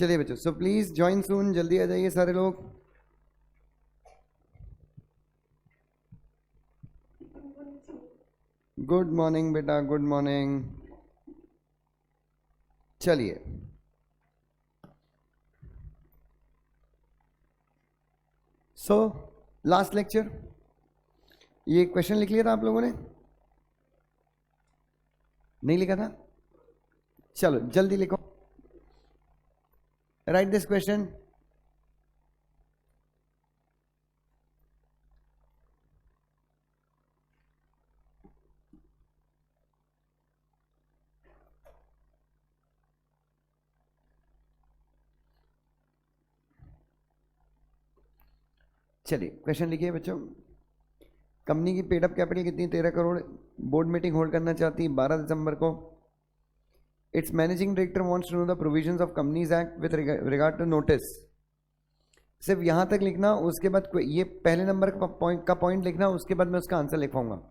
चलिए बच्चों, so please join सून, जल्दी आ जाइए सारे लोग। गुड मॉर्निंग बेटा, गुड मॉर्निंग। चलिए, सो लास्ट लेक्चर, ये क्वेश्चन लिख लिया था आप लोगों ने? नहीं लिखा था? चलो जल्दी लिखो। Right this question. चलिए क्वेश्चन लिखिए बच्चों। कंपनी की पेड अप कैपिटल कितनी? 13 करोड़। बोर्ड मीटिंग होल्ड करना चाहती है 12 दिसंबर को। It's managing director wants to know the provisions of companies act with regard to notice. सिर्फ यहां तक लिखना, उसके बाद ये पहले नंबर का पॉइंट लिखना, उसके बाद मैं उसका आंसर लिखवाऊंगा।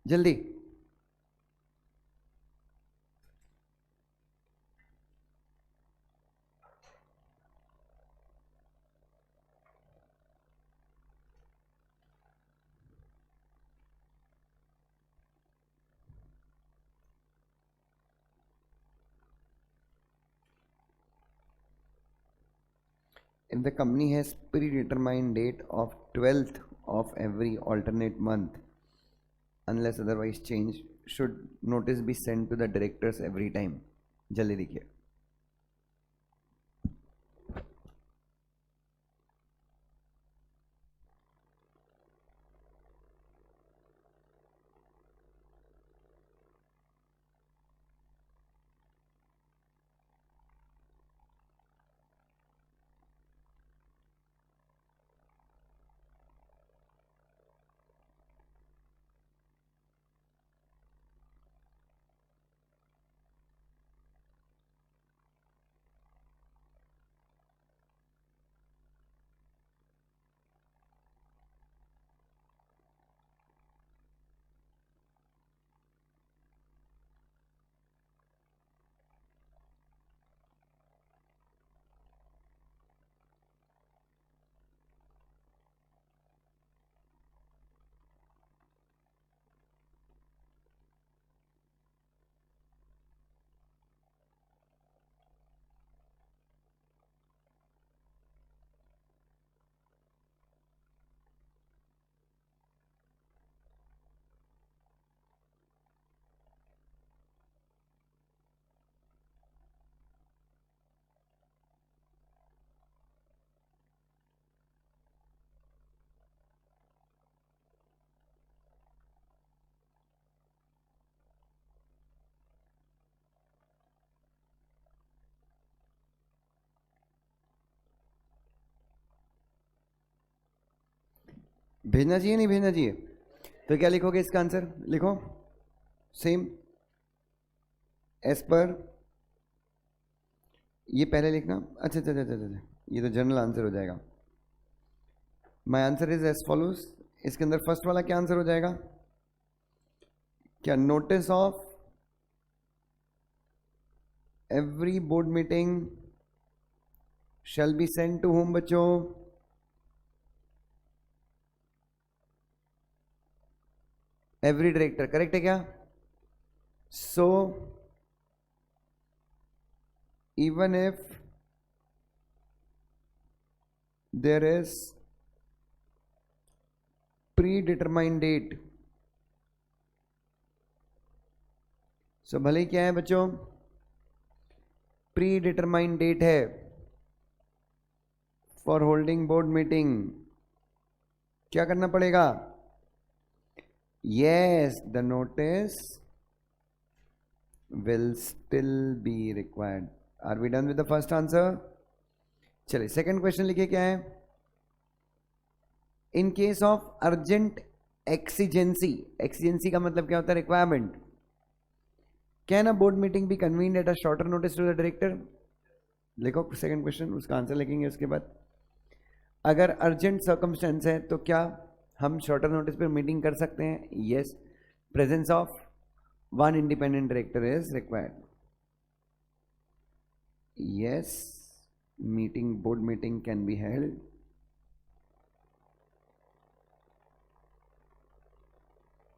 जल्दी। If the company has predetermined date of 12th of every alternate month, unless otherwise changed, should notice be sent to the directors every time? जल्दी लिखिए। भेजना चाहिए नहीं भेजना चाहिए? तो क्या लिखोगे इसका आंसर? लिखो सेम एज पर। ये पहले लिखना। अच्छा अच्छा अच्छा अच्छा, ये तो जनरल आंसर हो जाएगा। My answer is as follows. इसके अंदर फर्स्ट वाला क्या आंसर हो जाएगा? क्या? Notice of every board meeting shall be send to whom बच्चों? एवरी डायरेक्टर, करेक्ट है क्या? सो even if there is predetermined date, so भले ही क्या है बच्चों? predetermined date है for holding board meeting, क्या करना पड़ेगा? yes, the notice will still be required. Are we done with the first answer? चलिए सेकंड क्वेश्चन लिखिए क्या है? In case of urgent exigency, exigency का मतलब क्या होता है? Requirement. Can a board meeting be convened at a shorter notice to the director? लिखो सेकंड क्वेश्चन, उसका आंसर लिखेंगे उसके बाद। अगर अर्जेंट सर्कमस्टेंस है तो क्या हम शॉर्टर नोटिस पर मीटिंग कर सकते हैं? Yes, presence of one independent director is required. Yes, meeting, board meeting can be held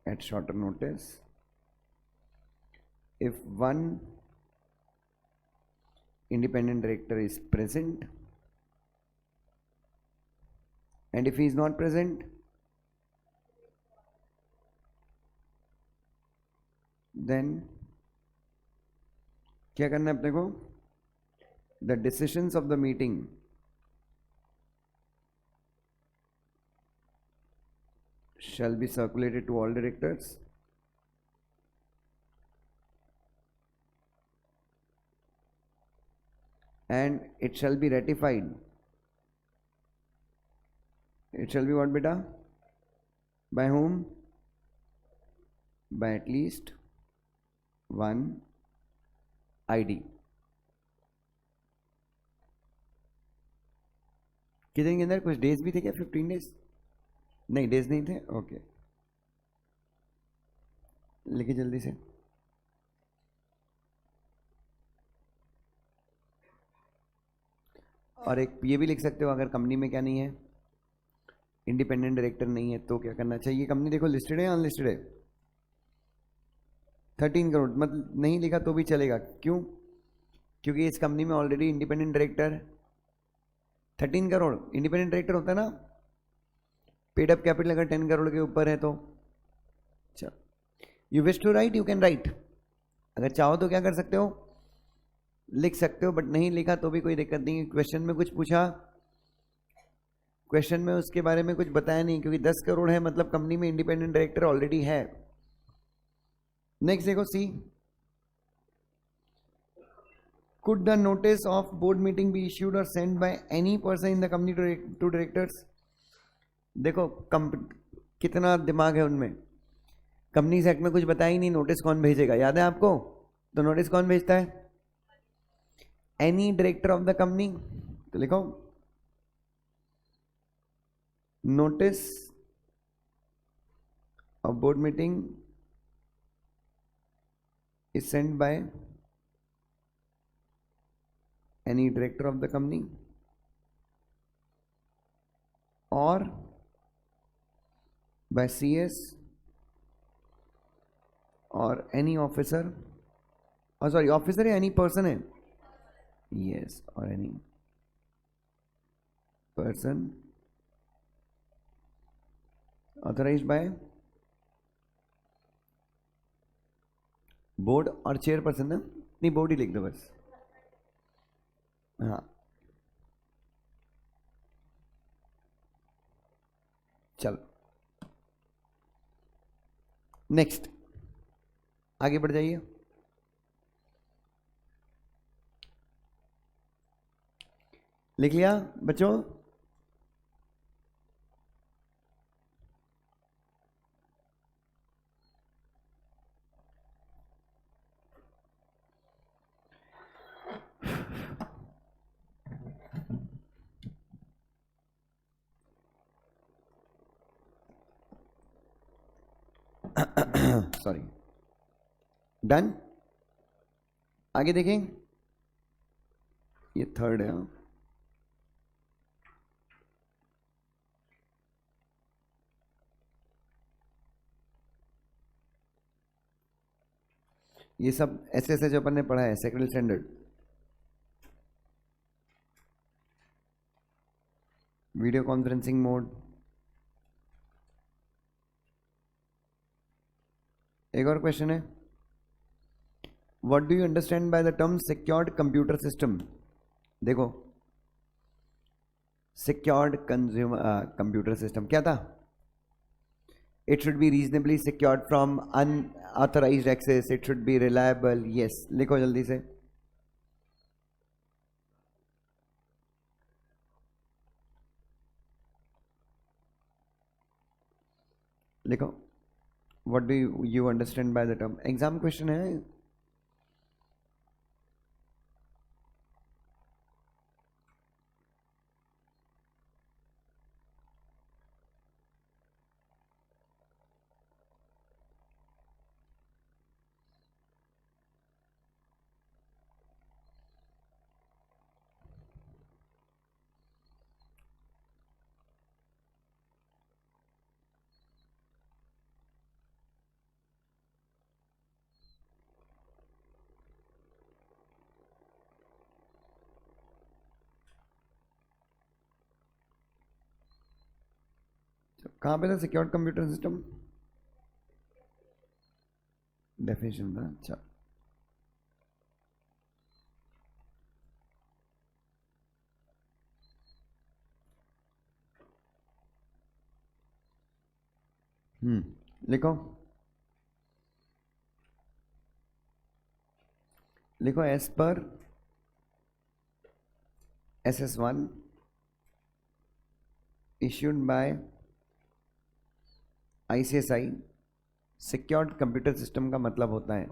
at shorter notice if one independent director is present, and if he is not present, then क्या करना है अपने को? The decisions of the meeting shall be circulated to all directors and it shall be ratified. It shall be what, beta? By whom? By at least one ID. कितने के अंदर? कुछ days भी थे क्या? 15 डेज? नहीं, डेज नहीं थे। ओके, लिखिए जल्दी से। और एक ये भी लिख सकते हो, अगर कंपनी में क्या नहीं है, इंडिपेंडेंट डायरेक्टर नहीं है, तो क्या करना चाहिए? कंपनी देखो लिस्टेड है या अनलिस्टेड है? 13 करोड़, मतलब नहीं लिखा तो भी चलेगा। क्यों? क्योंकि इस कंपनी में already independent director 13 crore independent director होता है ना। पेड अप कैपिटल अगर 10 करोड़ के ऊपर है तो चलो, you wish to write, you can write. अगर चाहो तो क्या कर सकते हो? लिख सकते हो, बट नहीं लिखा तो भी कोई दिक्कत नहीं है। क्वेश्चन में कुछ पूछा, क्वेश्चन में उसके बारे में कुछ बताया नहीं, क्योंकि 10 करोड़ है मतलब कंपनी में इंडिपेंडेंट डायरेक्टर ऑलरेडी है। नेक्स्ट देखो, see, could the notice of board meeting be issued और send by any person in the company to directors? देखो कितना दिमाग है उनमें। कंपनीज एक्ट में कुछ बताया ही नहीं, नोटिस कौन भेजेगा? याद है आपको? तो नोटिस कौन भेजता है? Any director of the company. तो लिखो, notice of board meeting is send by any director of the company और by CS और any officer, और सॉरी ऑफिसर है, any person है? yes, और any person authorized by board और chairperson ना? नहीं, बोर्ड ही लिख दो बस। हाँ, चलो नेक्स्ट आगे बढ़ जाइए। लिख लिया बच्चों? Sorry, done. आगे देखें, ये थर्ड है। ये सब ऐसे ऐसे जो अपन ने पढ़ा है, secretary standard, video conferencing mode. एक और क्वेश्चन है, what do you understand by the term secured computer system? देखो, सिक्योर्ड कंप्यूटर सिस्टम क्या था? It should be reasonably secured from unauthorised access, it should be reliable. Yes, लिखो जल्दी से। लिखो, what do you understand by the term? Exam question है। कहाँ पे था सिक्योर्ड कंप्यूटर सिस्टम? डेफिनेशन था, अच्छा। लिखो लिखो, as per SS1 issued by ICSI, secured computer system का मतलब होता है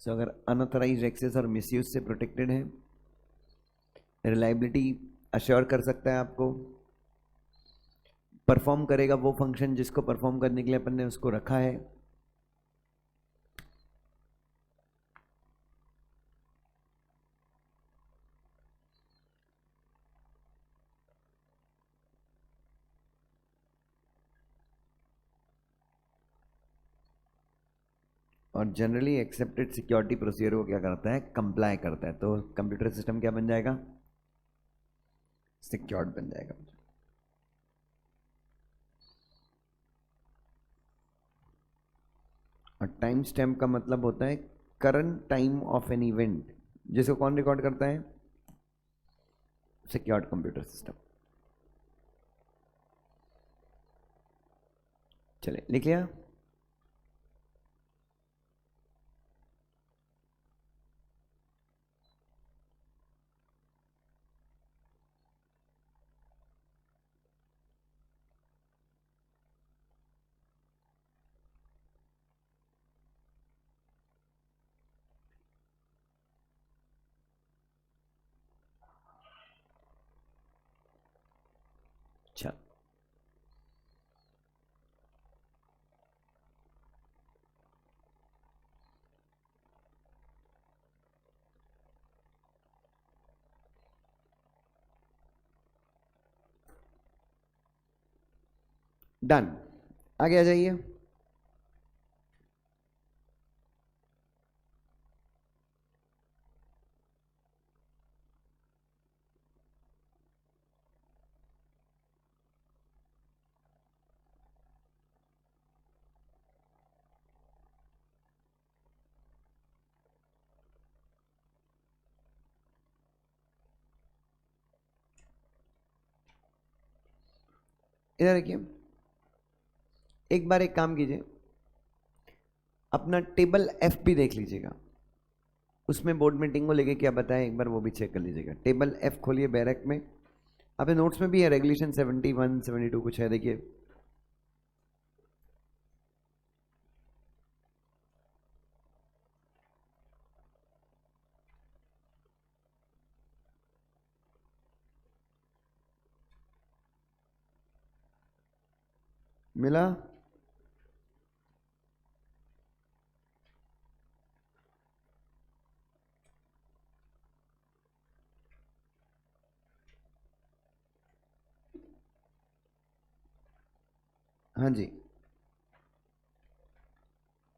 अगर अनऑथराइज्ड एक्सेस और मिसयूज से प्रोटेक्टेड है, रिलायबिलिटी अश्योर कर सकता है आपको, परफॉर्म करेगा वो फंक्शन जिसको परफॉर्म करने के लिए अपन ने उसको रखा है, और जनरली एक्सेप्टेड सिक्योरिटी प्रोसीजर को क्या करता है, कंप्लाई करता है। तो कंप्यूटर सिस्टम क्या बन जाएगा, सिक्योर्ड बन जाएगा। और टाइम स्टैम्प का मतलब होता है current time of an event, जिसको कौन रिकॉर्ड करता है, सिक्योर्ड कंप्यूटर सिस्टम। चलिए लिख लिया। अच्छा, डन। आगे आ जाइए। इधर देखिए, एक बार एक काम कीजिए, अपना टेबल FP देख लीजिएगा, उसमें बोर्ड मीटिंग को लेके क्या बताया एक बार वो भी चेक कर लीजिएगा। टेबल F खोलिए बैरक में, आपके नोट्स में भी है, रेगुलेशन 71 72 कुछ है, देखिए। मिला? हाँ जी।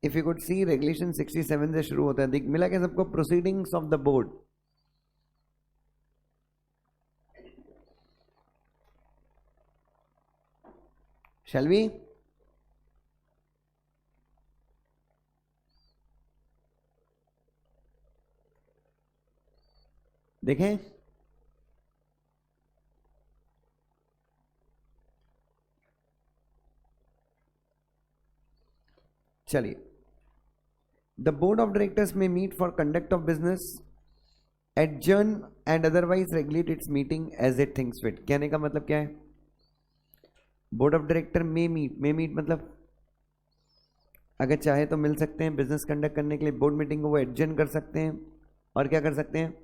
If you could see, regulation 67 से शुरू होता है, देख मिला क्या सबको, proceedings of the board. Shall we? देखें, चलिए। The board of directors may meet for conduct of business adjourn and otherwise regulate its meeting as it thinks fit. कहने का मतलब क्या है? Board of director may meet मतलब अगर चाहे तो मिल सकते हैं बिजनेस कंडक्ट करने के लिए। बोर्ड मीटिंग को वो एडजर्न कर सकते हैं और क्या कर सकते हैं?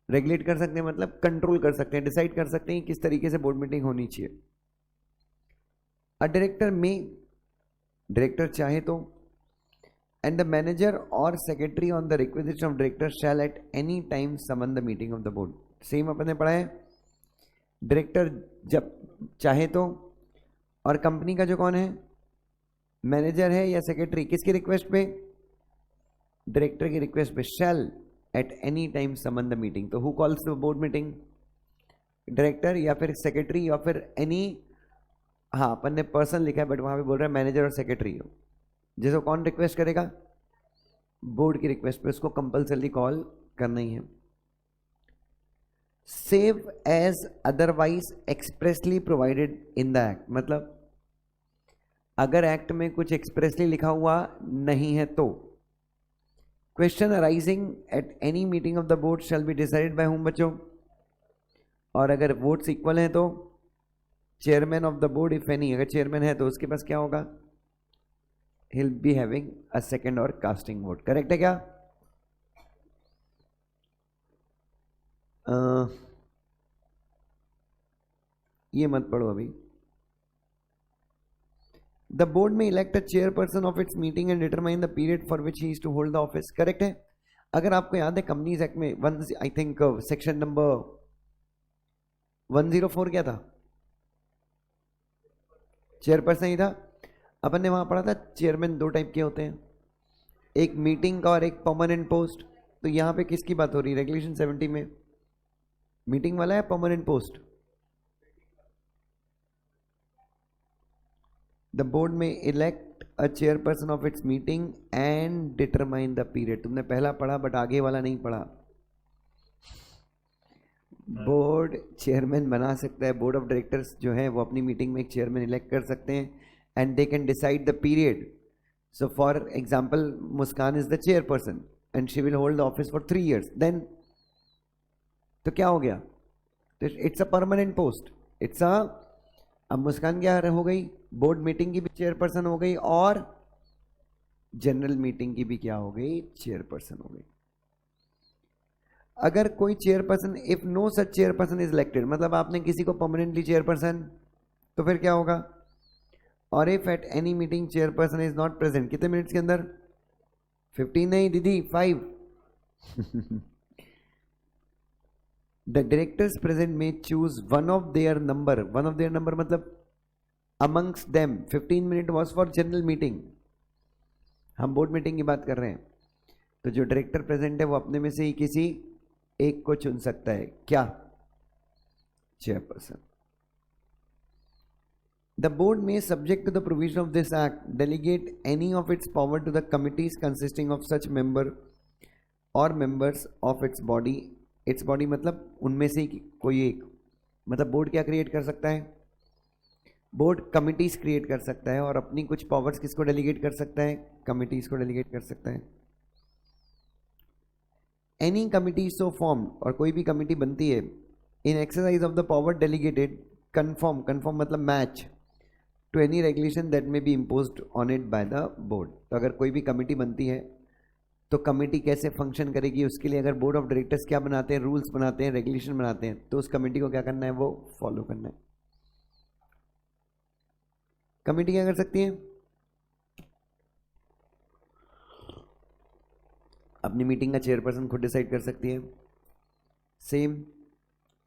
रेगुलेट कर सकते हैं, मतलब कंट्रोल कर सकते हैं, डिसाइड कर सकते हैं किस तरीके से बोर्ड मीटिंग होनी चाहिए। अ डायरेक्टर में, डायरेक्टर चाहे तो, and the manager or secretary on the requisition of director shall at any time summon the meeting of the board. Same अपन ने पढ़ा है, डायरेक्टर जब चाहे तो, और कंपनी का जो कौन है, मैनेजर है या सेक्रेटरी, किसकी रिक्वेस्ट पे? डायरेक्टर की रिक्वेस्ट पे, shall at any time summon the meeting. तो who calls the board meeting? Director या फिर सेक्रेटरी या फिर एनी, हाँ अपन ने पर्सन लिखा है बट वहां पे बोल रहा है मैनेजर और सेक्रेटरी हो, जिसको कौन रिक्वेस्ट करेगा? बोर्ड की रिक्वेस्ट पे उसको कंपल्सरी कॉल करना ही है। Save as otherwise expressly provided in the act, मतलब अगर एक्ट में कुछ एक्सप्रेसली लिखा हुआ नहीं है तो। Question arising eight any meeting of the board shall be decided by whom बच्चों? और अगर वोट्स इक्वल हैं तो chairman of the board if any, अगर चेयरमैन है तो उसके पास क्या होगा? he'll be having a second और casting vote। करेक्ट है क्या? ये मत पढ़ो अभी। द बोर्ड में elect a chairperson of its meeting and determine the period for which he is to hold the office. Correct है। अगर आपको याद है कंपनीज एक्ट में one, I think section number 104 क्या था? चेयरपर्सन ही था। अपन ने वहां पढ़ा था चेयरमैन दो टाइप के होते हैं, एक मीटिंग का और एक परमानेंट पोस्ट। तो यहां पे किसकी बात हो रही है? रेगुलेशन 70 में मीटिंग वाला है परमानेंट पोस्ट? द बोर्ड में elect a chairperson of its meeting and determine the period. तुमने पहला पढ़ा बट आगे वाला नहीं पढ़ा। बोर्ड चेयरमैन बना सकता है, बोर्ड ऑफ डायरेक्टर्स जो है वो अपनी मीटिंग में एक चेयरमैन इलेक्ट कर सकते हैं and they can decide the period. So for example Muskan is the chairperson and she will hold the office for 3 years, then तो क्या हो गया? It's a permanent post. It's a, अब मुस्कान क्या हो गई? बोर्ड मीटिंग की भी चेयरपर्सन हो गई और जनरल मीटिंग की भी क्या हो गई? चेयरपर्सन हो गई। अगर कोई chairperson, if no such chairperson is elected, मतलब आपने किसी को परमानेंटली चेयरपर्सन, तो फिर क्या होगा? और if at any meeting chairperson is not present, कितने मिनट्स के अंदर? 15 नहीं दीदी, 5। The directors present may choose one of their number, one of their number मतलब amongst them. 15 minute was for general meeting, हम बोर्ड मीटिंग की बात कर रहे हैं। तो जो डायरेक्टर प्रेजेंट है वो अपने में से ही किसी एक को चुन सकता है, क्या? Chairperson. The board may subject to the provision of this act delegate any of its power to the committees consisting of such member or members of its body. Its body मतलब उनमें से ही कोई एक, मतलब बोर्ड क्या create कर सकता है? बोर्ड कमिटीज क्रिएट कर सकता है और अपनी कुछ पावर्स किसको डेलीगेट कर सकता है? कमिटीज को डेलीगेट कर सकता है। एनी कमिटी सो फॉर्म, और कोई भी कमिटी बनती है in exercise of the power delegated conform, conform मतलब match to any regulation that may be imposed on it by the board. तो अगर कोई भी कमिटी बनती है तो कमिटी कैसे फंक्शन करेगी, उसके लिए अगर बोर्ड ऑफ डायरेक्टर्स क्या बनाते हैं? रूल्स बनाते हैं, रेगुलेशन बनाते हैं, तो उस कमिटी को क्या करना है? वो फॉलो करना है। कमिटी क्या कर सकती है? अपनी मीटिंग का चेयरपर्सन खुद डिसाइड कर सकती है। सेम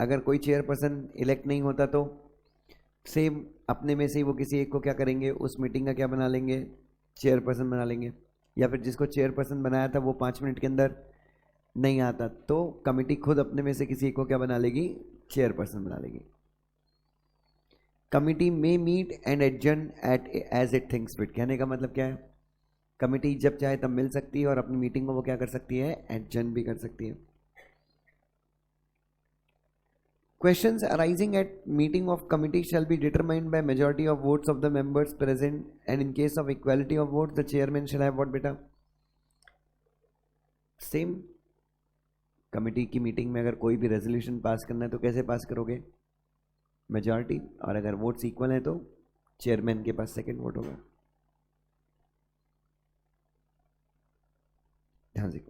अगर कोई चेयरपर्सन इलेक्ट नहीं होता तो सेम अपने में से ही वो किसी एक को क्या करेंगे? उस मीटिंग का क्या बना लेंगे? चेयरपर्सन बना लेंगे। या फिर जिसको चेयरपर्सन बनाया था वो 5 मिनट के अंदर नहीं आता तो कमिटी खुद अपने में से किसी एक को क्या बना लेगी? चेयरपर्सन बना लेगी। कमिटी में meet and adjourn at as it thinks fit. कहने का मतलब क्या है? कमिटी जब चाहे तब मिल सकती है और अपनी मीटिंग को वो क्या कर सकती है? एडजर्न भी कर सकती है। Questions arising at meeting of committee shall be determined by majority of votes of the members present, and in case of equality of votes, the chairman shall have what beta? Same. Committee की meeting में अगर कोई भी resolution pass करना है तो कैसे पास करोगे? मेजॉरिटी, और अगर वोट्स इक्वल है तो चेयरमैन के पास सेकंड वोट होगा। ध्यान से,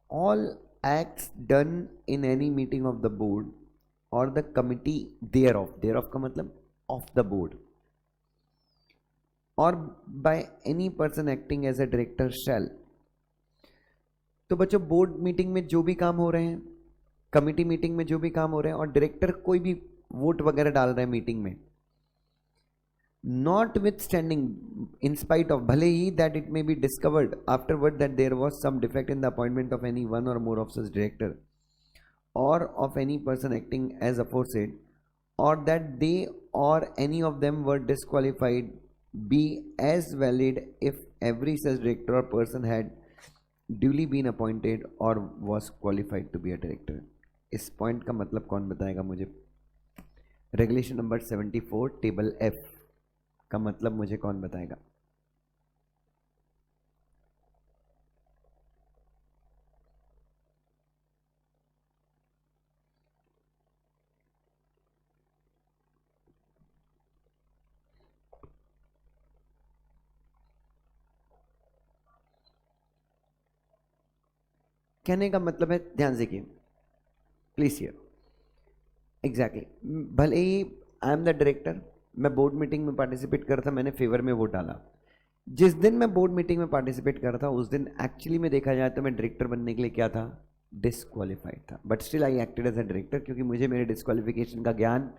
all acts done in any meeting of the board or the committee thereof का मतलब of the board or by any person acting as a director shall. तो बच्चों, बोर्ड मीटिंग में जो भी काम हो रहे हैं, कमिटी मीटिंग में जो भी काम हो रहे हैं, और डायरेक्टर कोई भी वोट वगैरह डाल रहे हैं मीटिंग में, notwithstanding, in spite of, भले ही that it may be discovered afterward that there was some defect in the appointment of any one or more of such director or of any person acting as aforesaid, or that they or any of them were disqualified be as valid if every such director or person had duly been appointed or was qualified to be a director। इस point का मतलब कौन बताएगा मुझे? Regulation number 74 table F का मतलब मुझे कौन बताएगा? कहने का मतलब है, ध्यान से, प्लीज हियर, एग्जैक्टली, भले ही आई एम द डायरेक्टर, मैं बोर्ड मीटिंग में पार्टिसिपेट कर रहा था, मैंने फेवर में वोट डाला। जिस दिन मैं बोर्ड मीटिंग में पार्टिसिपेट कर रहा था उस दिन एक्चुअली में देखा जाए तो मैं डायरेक्टर बनने के लिए क्या था? डिस्क्वालीफाइड था, but still I acted as a director क्योंकि मुझे मेरे डिस्क्वालिफिकेशन का ज्ञान।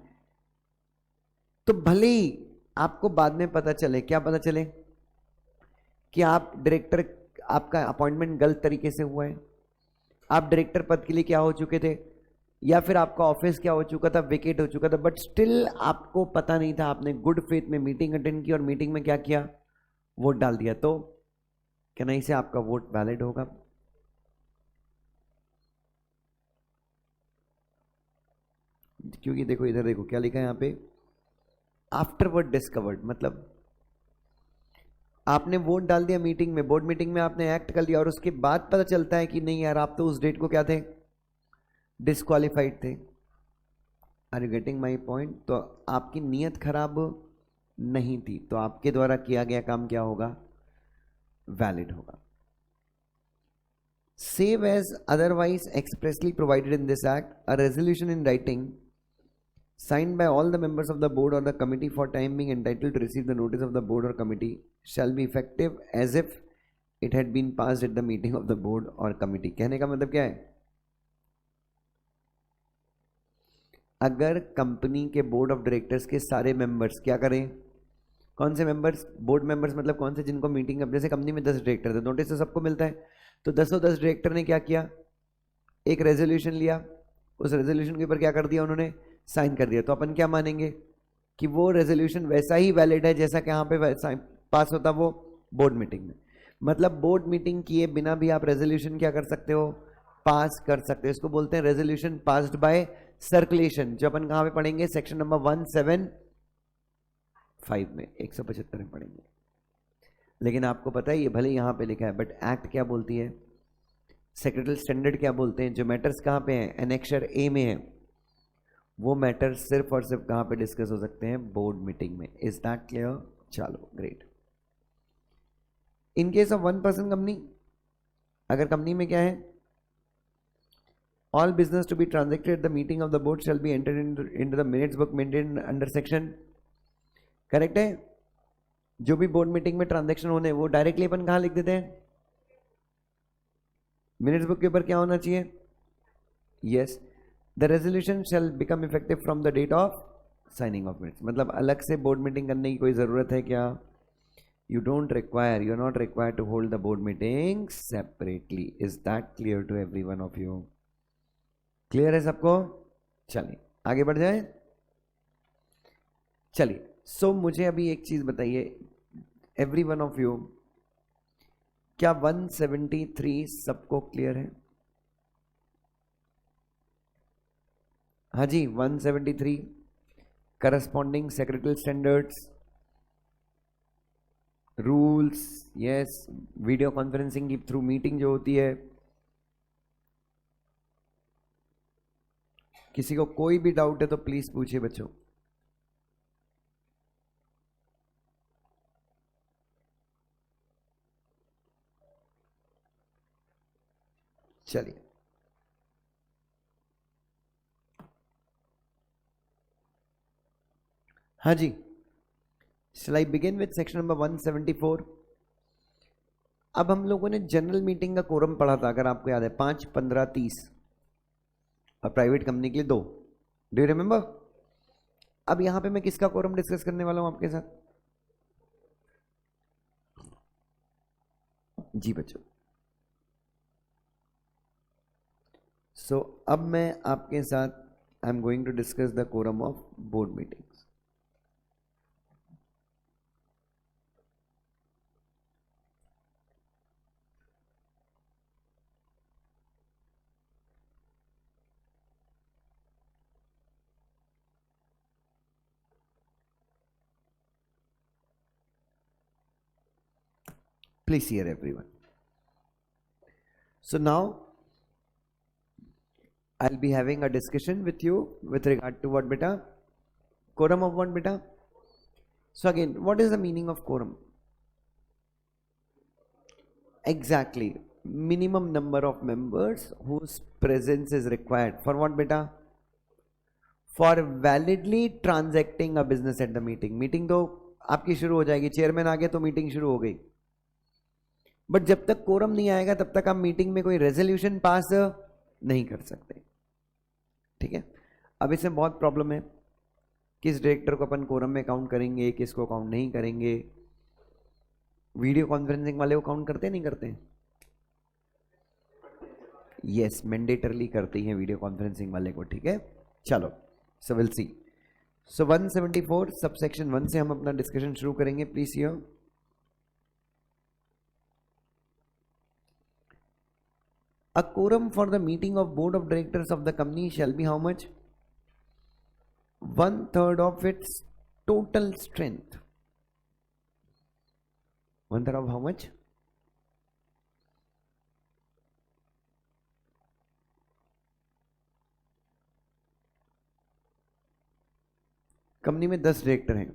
तो भले ही आपको बाद में पता चले, क्या पता चले? कि आप डायरेक्टर, आपका अपॉइंटमेंट गलत तरीके से हुआ है, आप डायरेक्टर पद के लिए क्या हो चुके थे, या फिर आपका ऑफिस क्या हो चुका था? वेकेट हो चुका था, बट स्टिल आपको पता नहीं था, आपने गुड फेथ में मीटिंग अटेंड की और मीटिंग में क्या किया? वोट डाल दिया। तो क्या नहीं से आपका वोट वैलिड होगा? क्योंकि देखो, इधर देखो क्या लिखा है यहाँ पे, आफ्टरवर्ड डिस्कवर्ड, मतलब आपने वोट डाल दिया मीटिंग में, बोर्ड मीटिंग में आपने एक्ट कर दिया और उसके बाद पता चलता है कि नहीं यार, आप तो उस डेट को क्या थे? डिस्क्वालिफाइड थे। Are you getting my point? तो आपकी नीयत खराब नहीं थी, तो आपके द्वारा किया गया काम क्या होगा? वैलिड होगा। Save as otherwise expressly provided in this act, a resolution in writing signed by all the members of the board or the committee for time being entitled to receive the notice of the board or committee shall be effective as if it had been passed at the meeting of the board or committee। कहने का मतलब क्या है? अगर company के board of directors के सारे members क्या करें? कौन से मेंबर्स? बोर्ड मेंबर्स मतलब कौन से? जिनको मीटिंग, जैसे कंपनी में 10 डायरेक्टर थे, नोटिस तो सबको मिलता है, तो 10 डायरेक्टर ने क्या किया? एक रेजोल्यूशन लिया, उस रेजोल्यूशन के ऊपर क्या कर दिया उन्होंने? साइन कर दिया। तो अपन क्या मानेंगे? कि वो रेजोल्यूशन वैसा ही वैलिड है जैसा कि यहाँ पे पास होता वो बोर्ड मीटिंग में। मतलब बोर्ड मीटिंग किए बिना भी आप रेजोल्यूशन क्या कर सकते हो? पास कर सकते हो। इसको बोलते हैं रेजोल्यूशन पास्ड बाय सर्कुलेशन, जो अपन कहाँ पे पढ़ेंगे? सेक्शन नंबर 175 में, 175 में पढ़ेंगे। लेकिन आपको पता है ये भले यहाँ पे लिखा है, बट एक्ट क्या बोलती है? सेक्रेटरी स्टैंडर्ड क्या बोलते हैं? जो मैटर्स कहाँ पे हैं? एनेक्सर ए में है, वो मैटर सिर्फ और सिर्फ कहां पे डिस्कस हो सकते हैं? बोर्ड मीटिंग में। Is that clear? चलो great. In case of 1 person company, अगर कंपनी में क्या है? All business to be transacted the meeting of the board shall be entered into the minutes book maintain under section, correct है? जो भी board meeting में transaction होने वो डायरेक्टली अपन कहां लिख देते हैं? मिनट्स बुक के ऊपर क्या होना चाहिए? Yes, the resolution shall become effective from the date of signing of minutes. मतलब अलग से बोर्ड मीटिंग करने की कोई जरूरत है क्या? You don't require, you are not required to hold the board meeting separately. Is that clear to every one of you? Clear है सबको? चलिए आगे बढ़ जाए। चलिए, सो मुझे अभी एक चीज बताइए एवरी वन ऑफ यू, क्या 173 सबको क्लियर है? हाँ जी, 173 corresponding secretary standards, rules, yes, video conferencing की थ्रू मीटिंग जो होती है, किसी को कोई भी डाउट है तो प्लीज पूछिए बच्चों। चलिए, हाँ जी, shall I begin with section number 174? अब हम लोगों ने जनरल मीटिंग का कोरम पढ़ा था, अगर आपको याद है, 5, 15, 30 और प्राइवेट कंपनी के लिए 2। Do you remember? अब यहां पे मैं किसका कोरम डिस्कस करने वाला हूं आपके साथ? जी बच्चों, सो अब मैं आपके साथ I am going to discuss the quorum of board meetings. Please hear everyone. So now I'll be having a discussion with you with regard to what beta? Quorum of what beta? So again, what is the meaning of quorum? Exactly, minimum number of members whose presence is required for what beta? For validly transacting a business at the meeting. Meeting तो आपकी शुरू हो जाएगी, chairman आ गया तो meeting शुरू हो गई, बट जब तक कोरम नहीं आएगा तब तक आप मीटिंग में कोई रेजोल्यूशन पास नहीं कर सकते। ठीक है, अब इसमें बहुत प्रॉब्लम है, किस डायरेक्टर को अपन कोरम में काउंट करेंगे, किसको काउंट नहीं करेंगे। वीडियो कॉन्फ्रेंसिंग वाले को काउंट करते नहीं करते? यस, मैंडेटरली करते हैं वीडियो कॉन्फ्रेंसिंग वाले को। ठीक है, चलो, so will see. So 174 subsection 1 से हम अपना डिस्कशन शुरू करेंगे। Please here. A quorum for the meeting of board of directors of the company shall be how much? 1/3 of its total strength. 1/3 of how much? Company में 10 director हैं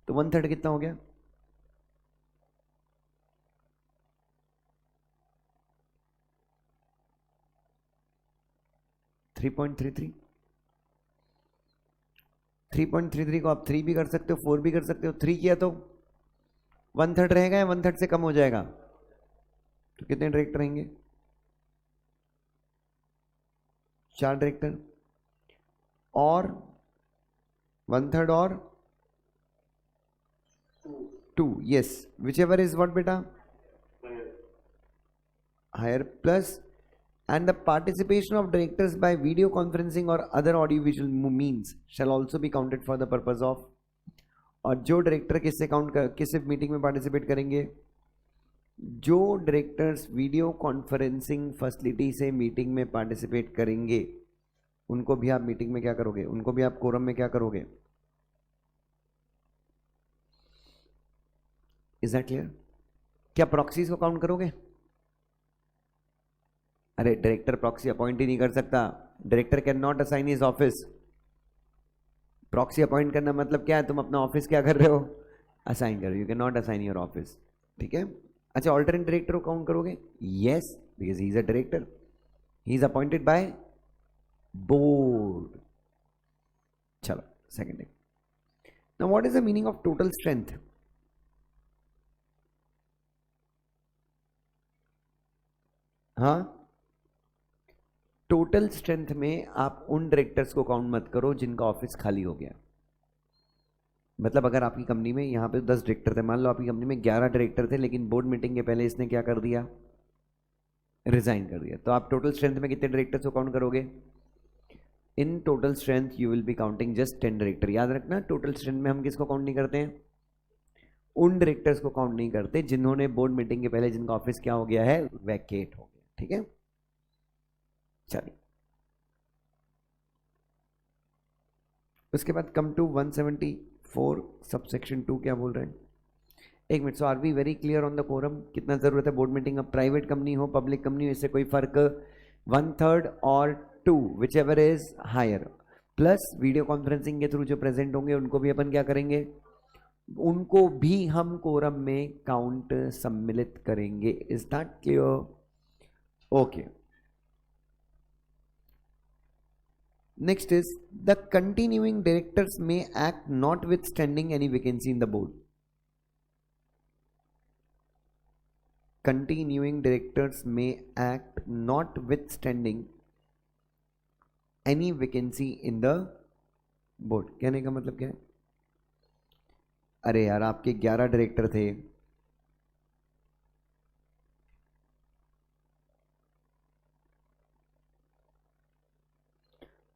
तो 1/3 कितना हो गया? 3.33। 3.33 को आप 3 भी कर सकते हो, 4 भी कर सकते हो। 3 किया तो 1/3 रहेगा या 1/3 से कम हो जाएगा? तो कितने डायरेक्टर रहेंगे? 4 डायरेक्टर और 1/3 और 2। Yes, which ever is what बेटा? Higher plus and the participation of directors by video conferencing or other audiovisual means shall also be counted for the purpose of। और जो डायरेक्टर किससे काउंट कर, किस meeting में participate करेंगे? जो directors video conferencing facility से मीटिंग में पार्टिसिपेट करेंगे उनको भी आप मीटिंग में क्या करोगे? उनको भी आप कोरम में क्या करोगे? Is that clear? क्या प्रॉक्सीज को काउंट करोगे? अरे डायरेक्टर प्रॉक्सी अपॉइंट ही नहीं कर सकता। Director can not assign his office. Proxy appoint करना मतलब क्या है? तुम अपना ऑफिस क्या कर रहे हो? असाइन कर रहे हो। You can not assign your office. ठीक है, अच्छा, ऑल्टरनेट डायरेक्टर को काउंट करोगे? Yes, because he is a director, he is appointed by board. चलो, second thing, now what is the meaning of total strength? हाँ, टोटल स्ट्रेंथ में आप उन डायरेक्टर्स को काउंट मत करो जिनका ऑफिस खाली हो गया। मतलब अगर आपकी कंपनी में यहाँ पे 10 डायरेक्टर थे, मान लो आपकी कंपनी में 11 डायरेक्टर थे, लेकिन बोर्ड मीटिंग के पहले इसने क्या कर दिया? रिजाइन कर दिया, तो आप टोटल स्ट्रेंथ में कितने डायरेक्टर्स को काउंट करोगे? In total strength you will be counting just 10 director. याद रखना, टोटल स्ट्रेंथ में हम किसको काउंट नहीं करते हैं? उन डायरेक्टर्स को काउंट नहीं करते जिन्होंने बोर्ड मीटिंग के पहले जिनका ऑफिस क्या हो गया है? वैकेट हो गया। ठीक है, चलिए, उसके बाद कम टू 174 सबसेक्शन 2 क्या बोल रहे हैं? एक मिनट, so are we very clear on the quorum? कितना जरूरत है बोर्ड मीटिंग? अब प्राइवेट कंपनी हो, पब्लिक कंपनी हो, इससे कोई फर्क 1/3 और 2 which ever is higher, plus video conferencing के थ्रू जो प्रेजेंट होंगे उनको भी अपन क्या करेंगे, उनको भी हम कोरम में काउंट सम्मिलित करेंगे. Is that clear? Okay. Next is the continuing directors may act notwithstanding any vacancy in the board. Continuing directors may act notwithstanding any vacancy in the board. कहने का मतलब क्या है? अरे यार आपके 11 डायरेक्टर थे,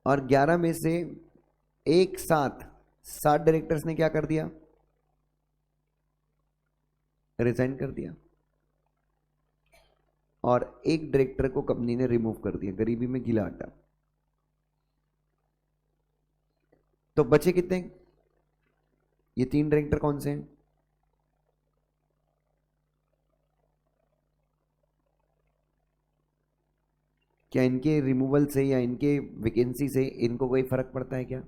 और 11 में से एक साथ 7 डायरेक्टर्स ने क्या कर दिया, रिजाइन कर दिया, और एक डायरेक्टर को कंपनी ने रिमूव कर दिया. गरीबी में गीला आटा. तो बचे कितने? ये 3 डायरेक्टर कौन से हैं? क्या इनके रिमूवल से या इनके वैकेंसी से इनको कोई फर्क पड़ता है क्या?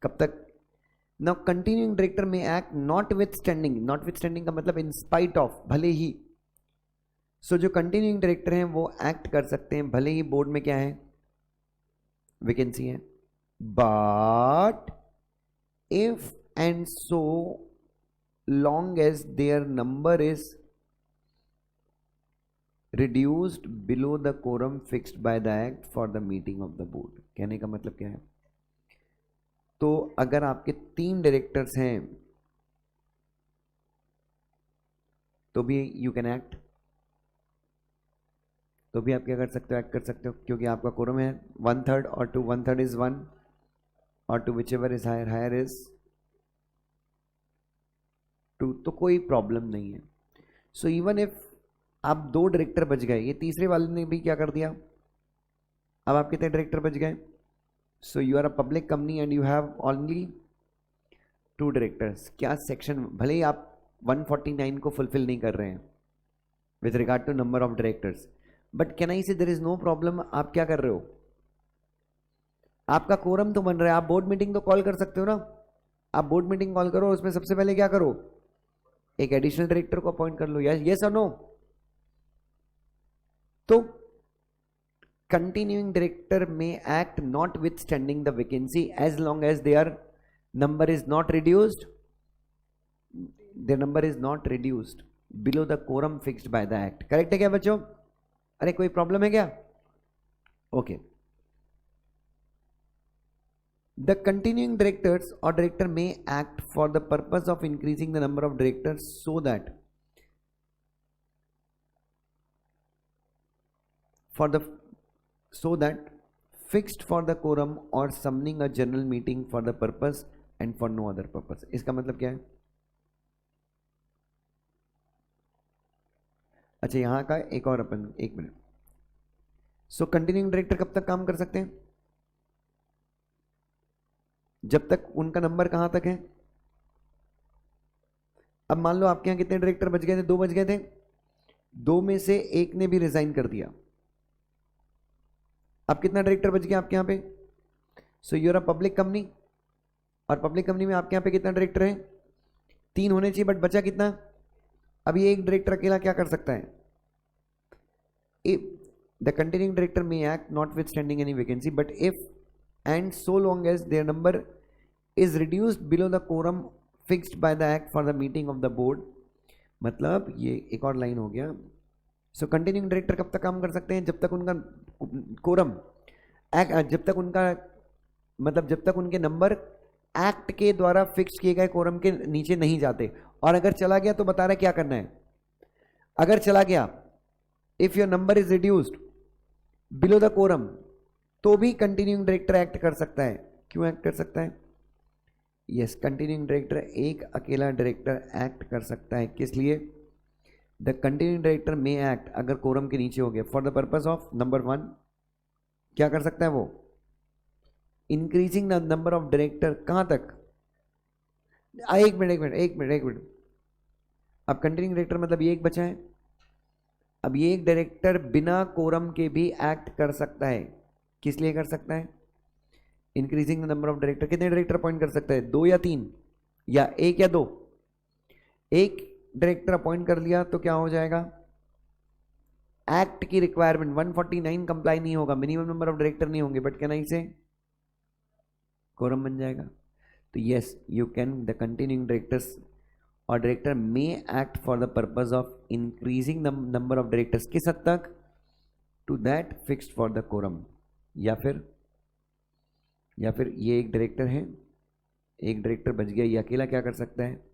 कब तक? Now continuing director may act not with standing. Not with standing का मतलब इन स्पाइट ऑफ, भले ही. सो जो कंटिन्यूइंग डायरेक्टर हैं वो एक्ट कर सकते हैं भले ही बोर्ड में क्या है, वैकेंसी है. But if and so long as their number is reduced below the quorum fixed by the act for the meeting of the board. कहने का मतलब क्या है? तो अगर आपके 3 डायरेक्टर्स हैं तो भी यू कैन एक्ट, तो भी आप क्या कर सकते हो, एक्ट कर सकते हो, क्योंकि आपका कोरम है 1/3 और 2 1/3 इज 1 और 2 which ever is is, higher higher 2, तो कोई प्रॉब्लम नहीं है. सो इवन इफ आप 2 डायरेक्टर बच गए, ये तीसरे वाले ने भी क्या कर दिया, अब आप कितने डायरेक्टर बच गए? So you are a public company and you have only 2 directors. क्या सेक्शन, भले ही आप 149 को फुलफिल नहीं कर रहे हैं with regard to number of directors, but can I say there is no problem. आप क्या कर रहे हो, आपका कोरम तो बन रहा है, आप बोर्ड मीटिंग तो कॉल कर सकते हो ना. आप बोर्ड मीटिंग कॉल करो, उसमें सबसे पहले क्या करो, एक एडिशनल डायरेक्टर को अपॉइंट कर लो. यस और नो? तो continuing director may act notwithstanding the vacancy as long as their number is not reduced, their number is not reduced below the quorum fixed by the act. Correct है क्या बच्चों? अरे कोई problem है क्या? Okay. The continuing directors or director may act for the purpose of increasing the number of directors so that fixed for the quorum or summoning a general meeting for the purpose and for no other purpose. इसका मतलब क्या है? अच्छा यहां का एक और अपन, एक मिनट. सो कंटिन्यूइंग डायरेक्टर कब तक काम कर सकते हैं? जब तक उनका नंबर कहां तक है. अब मान लो आपके यहां कितने डायरेक्टर बच गए थे? 2 बच गए थे. 2 में से एक ने भी रिजाइन कर दिया. अब कितना डायरेक्टर बच गया आपके यहां पे? So you are a public company, और पब्लिक कंपनी में आपके यहां पे कितना डायरेक्टर है? 3 होने चाहिए, बट बचा कितना? अब ये एक डायरेक्टर अकेला क्या कर सकता है? The continuing director may act notwithstanding any vacancy but if and so long as their number is reduced below the quorum fixed by the act for the meeting of the board. मतलब ये एक और line हो गया. सो continuing director कब तक काम कर सकते हैं? जब तक उनका कोरम जब तक उनका मतलब जब तक उनके नंबर एक्ट के द्वारा फिक्स किए गए कोरम के नीचे नहीं जाते. और अगर चला गया तो बता रहे क्या करना है. अगर चला गया, if your number is reduced below the quorum, तो भी कंटिन्यूइंग डायरेक्टर एक्ट कर सकता है. क्यों एक्ट कर सकता है? यस, कंटिन्यूइंग डायरेक्टर, एक अकेला डायरेक्टर एक्ट कर सकता है. किस लिए? The continuing director may act, अगर कोरम के नीचे हो गया, for the purpose of number 1, क्या कर सकता है वो? Increasing the number of director. कहां तक? एक मिनट. अब कंटिन्यूइंग डायरेक्टर मतलब ये एक बचा है. अब ये एक डायरेक्टर बिना कोरम के भी एक्ट कर सकता है. किस लिए कर सकता है? Increasing the number of director. कितने डायरेक्टर अपॉइंट कर सकता है? 2 या 3 या 1 या 2? एक डायरेक्टर अपॉइंट कर लिया तो क्या हो जाएगा? एक्ट की रिक्वायरमेंट 149 कंप्लाई नहीं होगा, मिनिमम नंबर ऑफ डायरेक्टर नहीं होंगे, बट कैन आई से कोरम बन जाएगा। तो yes, you can, the continuing directors or director may act for the purpose of increasing the number of directors. किस हद तक? To that fixed for the quorum. या फिर ये एक डायरेक्टर है, एक डायरेक्टर बच गया, ये अकेला क्या कर सकता है?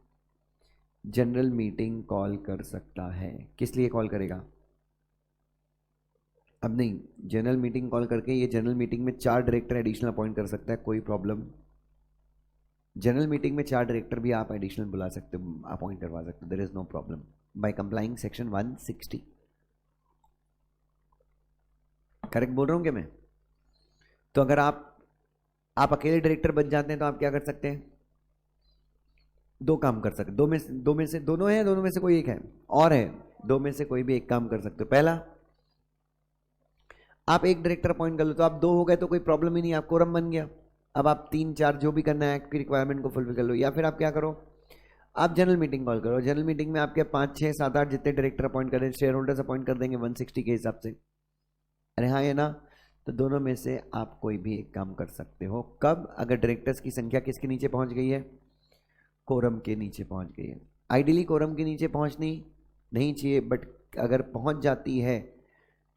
जनरल मीटिंग कॉल कर सकता है। किस लिए कॉल करेगा? अब नहीं, जनरल मीटिंग कॉल करके ये जनरल मीटिंग में 4 डायरेक्टर एडिशनल अपॉइंट कर सकता है, कोई प्रॉब्लम। जनरल मीटिंग में 4 डायरेक्टर भी आप एडिशनल बुला सकते हो, अपॉइंट करवा सकते हो, there is no problem by complying section 160। Correct बोल रहा हूं क्या मैं? तो अगर आप अकेले डायरेक्टर बन जाते हैं तो आप क्या कर सकते हैं? 2 काम कर सकते, दो में से दोनों है, दोनों में से कोई एक है और है, 2 में से कोई भी एक काम कर सकते हो। पहला, आप एक डायरेक्टर अपॉइंट कर लो तो आप 2 हो गए तो कोई प्रॉब्लम ही नहीं, आप कोरम बन गया। अब आप 3 4 जो भी करना है एक्ट की रिक्वायरमेंट को फुलफिल कर लो। या फिर आप क्या करो, आप जनरल मीटिंग कॉल करो, जनरल मीटिंग में आपके 5 6 7 8 जितने डायरेक्टर अपॉइंट करें, शेयर होल्डर्स अपॉइंट कर देंगे 160 के हिसाब से। अरे हाँ, है ना? तो दोनों में से आप कोई भी एक काम कर सकते हो। कब? अगर डायरेक्टर्स की संख्या किसके नीचे पहुंच गई है? कोरम के नीचे पहुंच गई है। आइडियली कोरम के नीचे पहुंचनी नहीं चाहिए, बट अगर पहुंच जाती है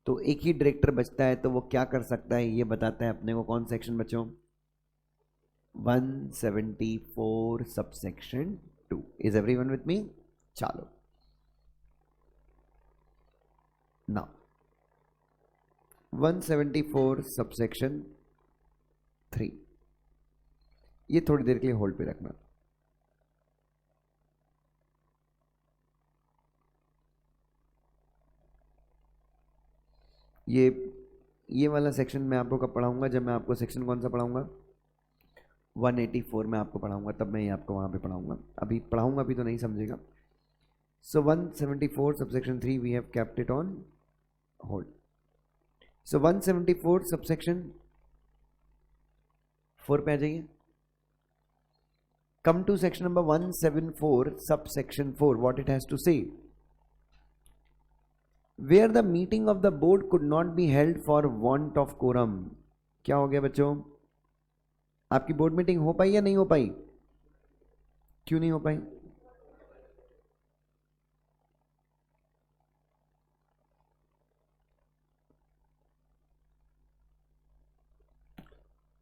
तो एक ही डायरेक्टर बचता है, तो वो क्या कर सकता है ये बताता है अपने को। कौन सेक्शन बच्चों? 174 subsection 2। Is everyone with me? चलो नाउ 174 सबसेक्शन 3, ये थोड़ी देर के लिए होल्ड पे रखना। ये वाला सेक्शन मैं आपको कब पढ़ाऊंगा? जब मैं आपको सेक्शन कौन सा पढ़ाऊंगा? 184 में आपको पढ़ाऊंगा, तब मैं ये आपको वहां पे पढ़ाऊंगा। अभी पढ़ाऊंगा अभी तो नहीं समझेगा। So 174 subsection 3 we have kept it on hold. So 174 subsection 4 पे आ जाइए। Come to section number 174 subsection 4, what it has to say. Where the meeting of the board could not be held for want of quorum। क्या हो गया बच्चों? आपकी board meeting हो पाई या नहीं हो पाई? क्यों नहीं हो पाई?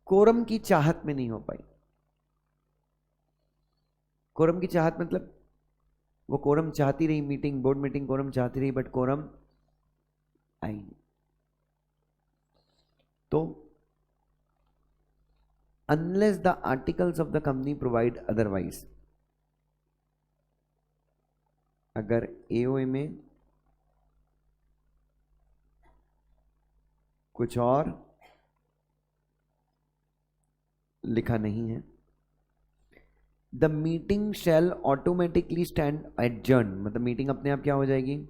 कोरम की चाहत में नहीं हो पाई। कोरम की चाहत मतलब वो कोरम चाहती रही, मीटिंग, बोर्ड मीटिंग कोरम चाहती रही, बट कोरम आई नहीं। तो unless the articles of the company provide otherwise, अगर एओए में कुछ और लिखा नहीं है, the meeting shall automatically stand adjourn. मतलब मीटिंग अपने आप क्या हो जाएगी?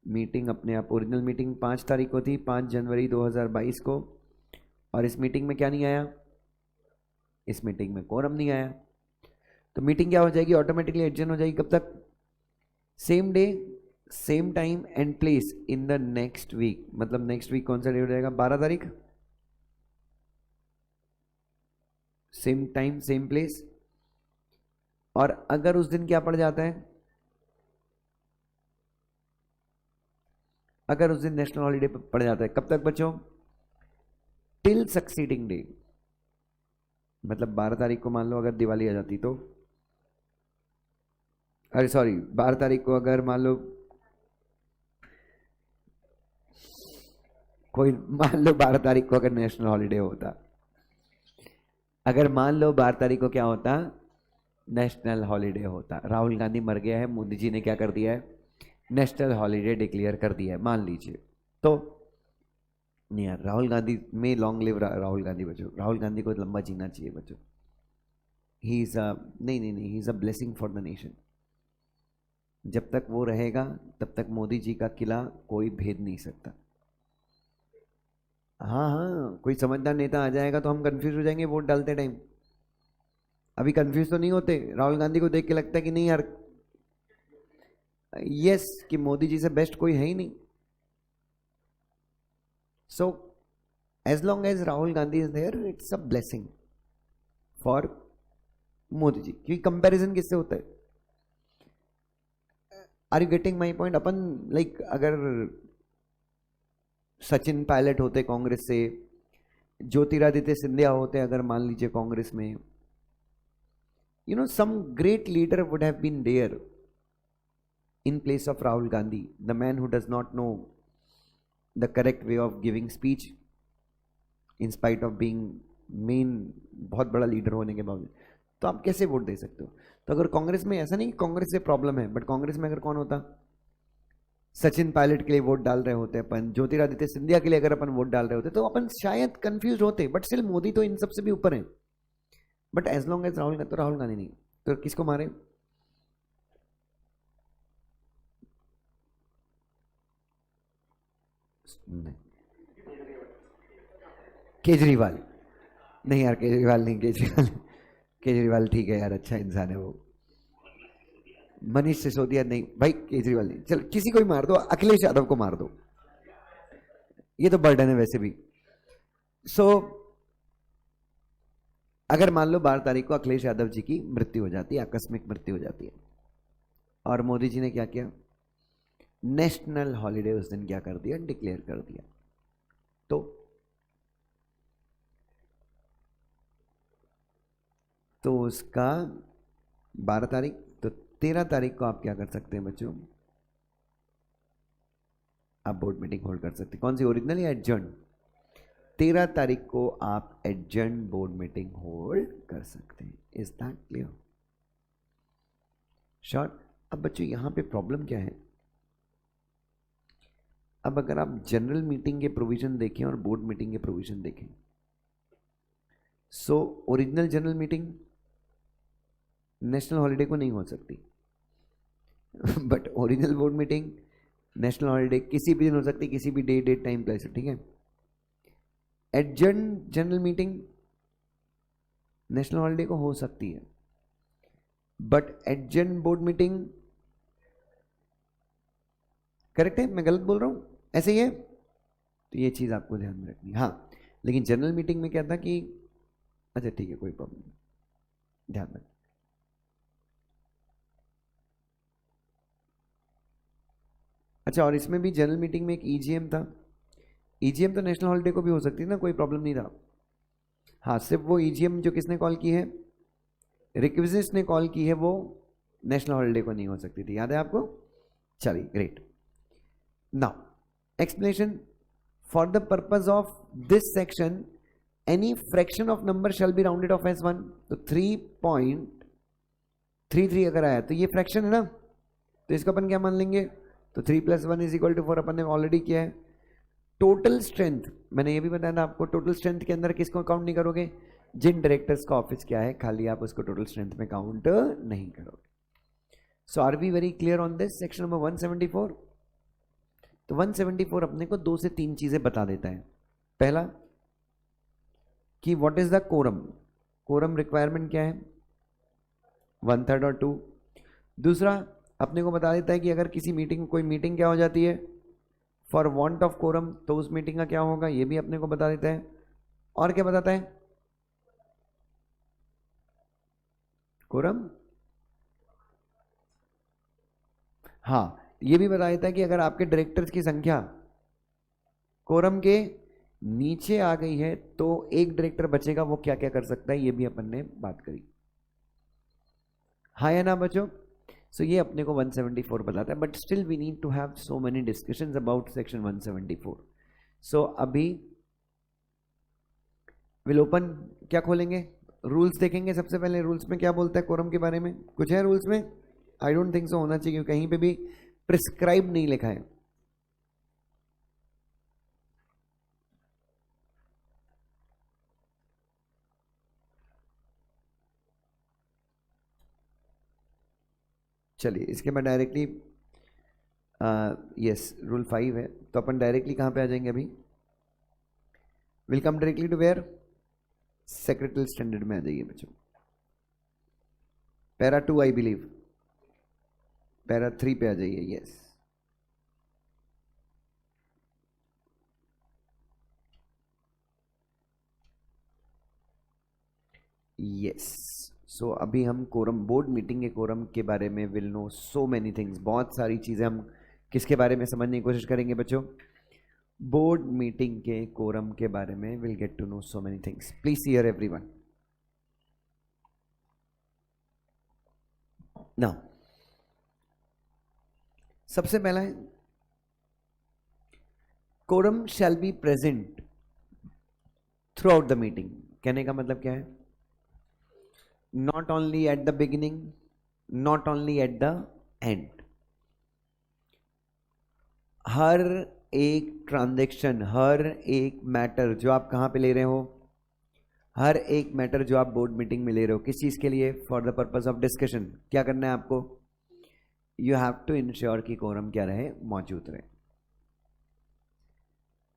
मीटिंग अपने आप, ओरिजिनल मीटिंग 5 तारीख को थी, 5 जनवरी 2022 को, और इस मीटिंग में क्या नहीं आया? इस मीटिंग में कोरम नहीं आया, तो मीटिंग क्या हो जाएगी? ऑटोमेटिकली एडजर्न हो जाएगी। कब तक? Same day, same time and place in the next week. मतलब नेक्स्ट वीक कौन सा डे हो जाएगा? 12 तारीख। Same time same place. और अगर उस दिन क्या पड़ जाता है? अगर उस दिन नेशनल हॉलीडे पड़ जाता है, कब तक बच्चों? Till succeeding day. मतलब 12 तारीख को मान लो अगर दिवाली आ जाती तो, अरे सॉरी, 12 तारीख को अगर मान लो कोई, मान लो 12 तारीख को अगर नेशनल हॉलीडे होता, अगर मान लो 12 तारीख को क्या होता? नेशनल हॉलीडे होता। राहुल गांधी मर गया है, मोदी जी ने क्या कर दिया है? नेशनल हॉलीडे डिक्लेयर कर दिया है, मान लीजिए। तो नहीं यार, राहुल गांधी में लॉन्ग लिव राहुल गांधी बच्चों, राहुल गांधी को लंबा जीना चाहिए बच्चों। ही इज अ, नहीं, ही is a blessing for the nation. जब तक वो रहेगा तब तक मोदी जी का किला कोई भेद नहीं सकता। हाँ हाँ, कोई समझदार नेता आ जाएगा तो हम कंफ्यूज हो जाएंगे वोट डालते टाइम। अभी कंफ्यूज तो नहीं होते, राहुल गांधी को देख के लगता है कि नहीं यार, यस, कि मोदी जी से बेस्ट कोई है ही नहीं। So as long as Rahul Gandhi is there, it's a blessing for Modi ji, क्योंकि कंपैरिजन किससे होता है? Are you getting my point? अपन लाइक अगर सचिन पायलट होते कांग्रेस से, ज्योतिरादित्य सिंधिया होते अगर मान लीजिए कांग्रेस में, you know, some great leader would have been there in place of Rahul Gandhi, the man who does not know the correct way of giving speech in spite of being main बहुत बड़ा leader होने के बावजूद। तो आप कैसे vote दे सकते हो? तो अगर कांग्रेस में, ऐसा नहीं कि कांग्रेस से प्रॉब्लम है, बट कांग्रेस में अगर कौन होता, सचिन पायलट के लिए वोट डाल रहे होते अपन, ज्योतिरादित्य सिंधिया के लिए अगर अपन वोट डाल रहे होते, तो अपन शायद कंफ्यूज होते, बट स्टिल मोदी तो इन सबसे भी ऊपर है। But as long as Rahul Gandhi, तो राहुल गांधी नहीं, तो किसको मारे? केजरीवाल। नहीं यार, केजरीवाल नहीं, केजरीवाल, केजरीवाल ठीक है यार, अच्छा इंसान है वो। मनीष सिसोदिया नहीं भाई, केजरीवाल नहीं, चल किसी को भी मार दो, अखिलेश यादव को मार दो, ये तो बर्डन है वैसे भी। सो अगर मान लो 12 तारीख को अखिलेश यादव जी की मृत्यु हो जाती है, आकस्मिक मृत्यु हो जाती है, और मोदी जी ने क्या किया, नेशनल हॉलिडे उस दिन क्या कर दिया, डिक्लेयर कर दिया, तो उसका 12 तारीख, तो 13 तारीख को आप क्या कर सकते हैं बच्चों, आप बोर्ड मीटिंग होल्ड कर सकते हैं। कौन सी, ओरिजिनल या एडजर्न? 13 तारीख को आप एडजर्न बोर्ड मीटिंग होल्ड कर सकते हैं। Is that clear? शॉर्ट। अब बच्चों यहां पे प्रॉब्लम क्या है, अब अगर आप जनरल मीटिंग के प्रोविजन देखें और बोर्ड मीटिंग के प्रोविजन देखें, so original general meeting national holiday को नहीं हो सकती, but original board meeting national holiday किसी भी दिन हो सकती, किसी भी डे, डेट, टाइम, प्लेस, ठीक है। Adjourn general meeting national holiday को हो सकती है, but adjourn board meeting, correct है, मैं गलत बोल रहा हूं, ऐसे ही है, तो ये चीज आपको ध्यान में रखनी है। हाँ, लेकिन जनरल मीटिंग में क्या था कि, अच्छा ठीक है, कोई प्रॉब्लम नहीं, ध्यान रख। अच्छा, और इसमें भी जनरल मीटिंग में एक ईजीएम था, ईजीएम तो नेशनल हॉलिडे को भी हो सकती है ना, कोई प्रॉब्लम नहीं था। हाँ, सिर्फ वो ईजीएम जो किसने कॉल की है, रिक्विजिट्स ने कॉल की है, वो नेशनल हॉलिडे को नहीं हो सकती थी, याद है आपको? चलिए, great. Now explanation, for the purpose of this section any fraction of number shall be rounded off as 1। तो 3.33 अगर आया तो ये फ्रैक्शन है ना, तो इसको अपन क्या मान लेंगे, तो 3 + 1 = 4 अपन ने ऑलरेडी किया है। टोटल स्ट्रेंथ, मैंने ये भी बताया था आपको, टोटल स्ट्रेंथ के अंदर किसको काउंट नहीं करोगे, जिन डायरेक्टर्स का ऑफिस क्या है खाली आप उसको टोटल स्ट्रेंथ में काउंट नहीं करोगे। So are we very clear on this section number 174? तो 174 अपने को 2 से 3 चीजें बता देता है। पहला कि what is the quorum, quorum requirement क्या है, 1/3 और 2। दूसरा अपने को बता देता है कि अगर किसी मीटिंग, कोई मीटिंग क्या हो जाती है फॉर वांट ऑफ कोरम, तो उस मीटिंग का क्या होगा, ये भी अपने को बता देता है। और क्या बताता है, कोरम, हाँ, ये भी बता देता है कि अगर आपके डायरेक्टर्स की संख्या कोरम के नीचे आ गई है तो एक डायरेक्टर बचेगा, वो क्या क्या कर सकता है, ये भी अपन ने बात करी, हाँ या ना बच्चों? सो ये अपने को 174 बताता है, but still we need to have so many discussions about section 174। So अभी विल ओपन, क्या खोलेंगे, रूल्स देखेंगे। सबसे पहले रूल्स में क्या बोलता है कोरम के बारे में, कुछ है रूल्स में? आई डोंट थिंक सो होना चाहिए, कहीं पे भी प्रिस्क्राइब नहीं लिखा है। चलिए, इसके बाद डायरेक्टली, यस, रूल 5 है, तो अपन डायरेक्टली कहाँ पे आ जाएंगे अभी, will come directly to where, secretary standard में आ जाइए बच्चों, पैरा 2 आई बिलीव, पैरा 3 पे आ जाइए। Yes, yes. सो अभी हम कोरम, बोर्ड मीटिंग के कोरम के बारे में will know so many things, बहुत सारी चीजें हम किसके बारे में समझने की कोशिश करेंगे बच्चों, बोर्ड मीटिंग के कोरम के बारे में will get to know so many things. Please hear everyone. Now सबसे पहला है quorum shall be present throughout the meeting. कहने का मतलब क्या है, not only at the beginning, not only at the end. हर एक ट्रांजैक्शन, हर एक मैटर जो आप कहां पे ले रहे हो, हर एक मैटर जो आप बोर्ड मीटिंग में ले रहे हो, किस चीज के लिए, for the purpose of discussion. क्या करना है आपको, यू हैव टू इंश्योर कि कोरम क्या रहे, मौजूद रहे।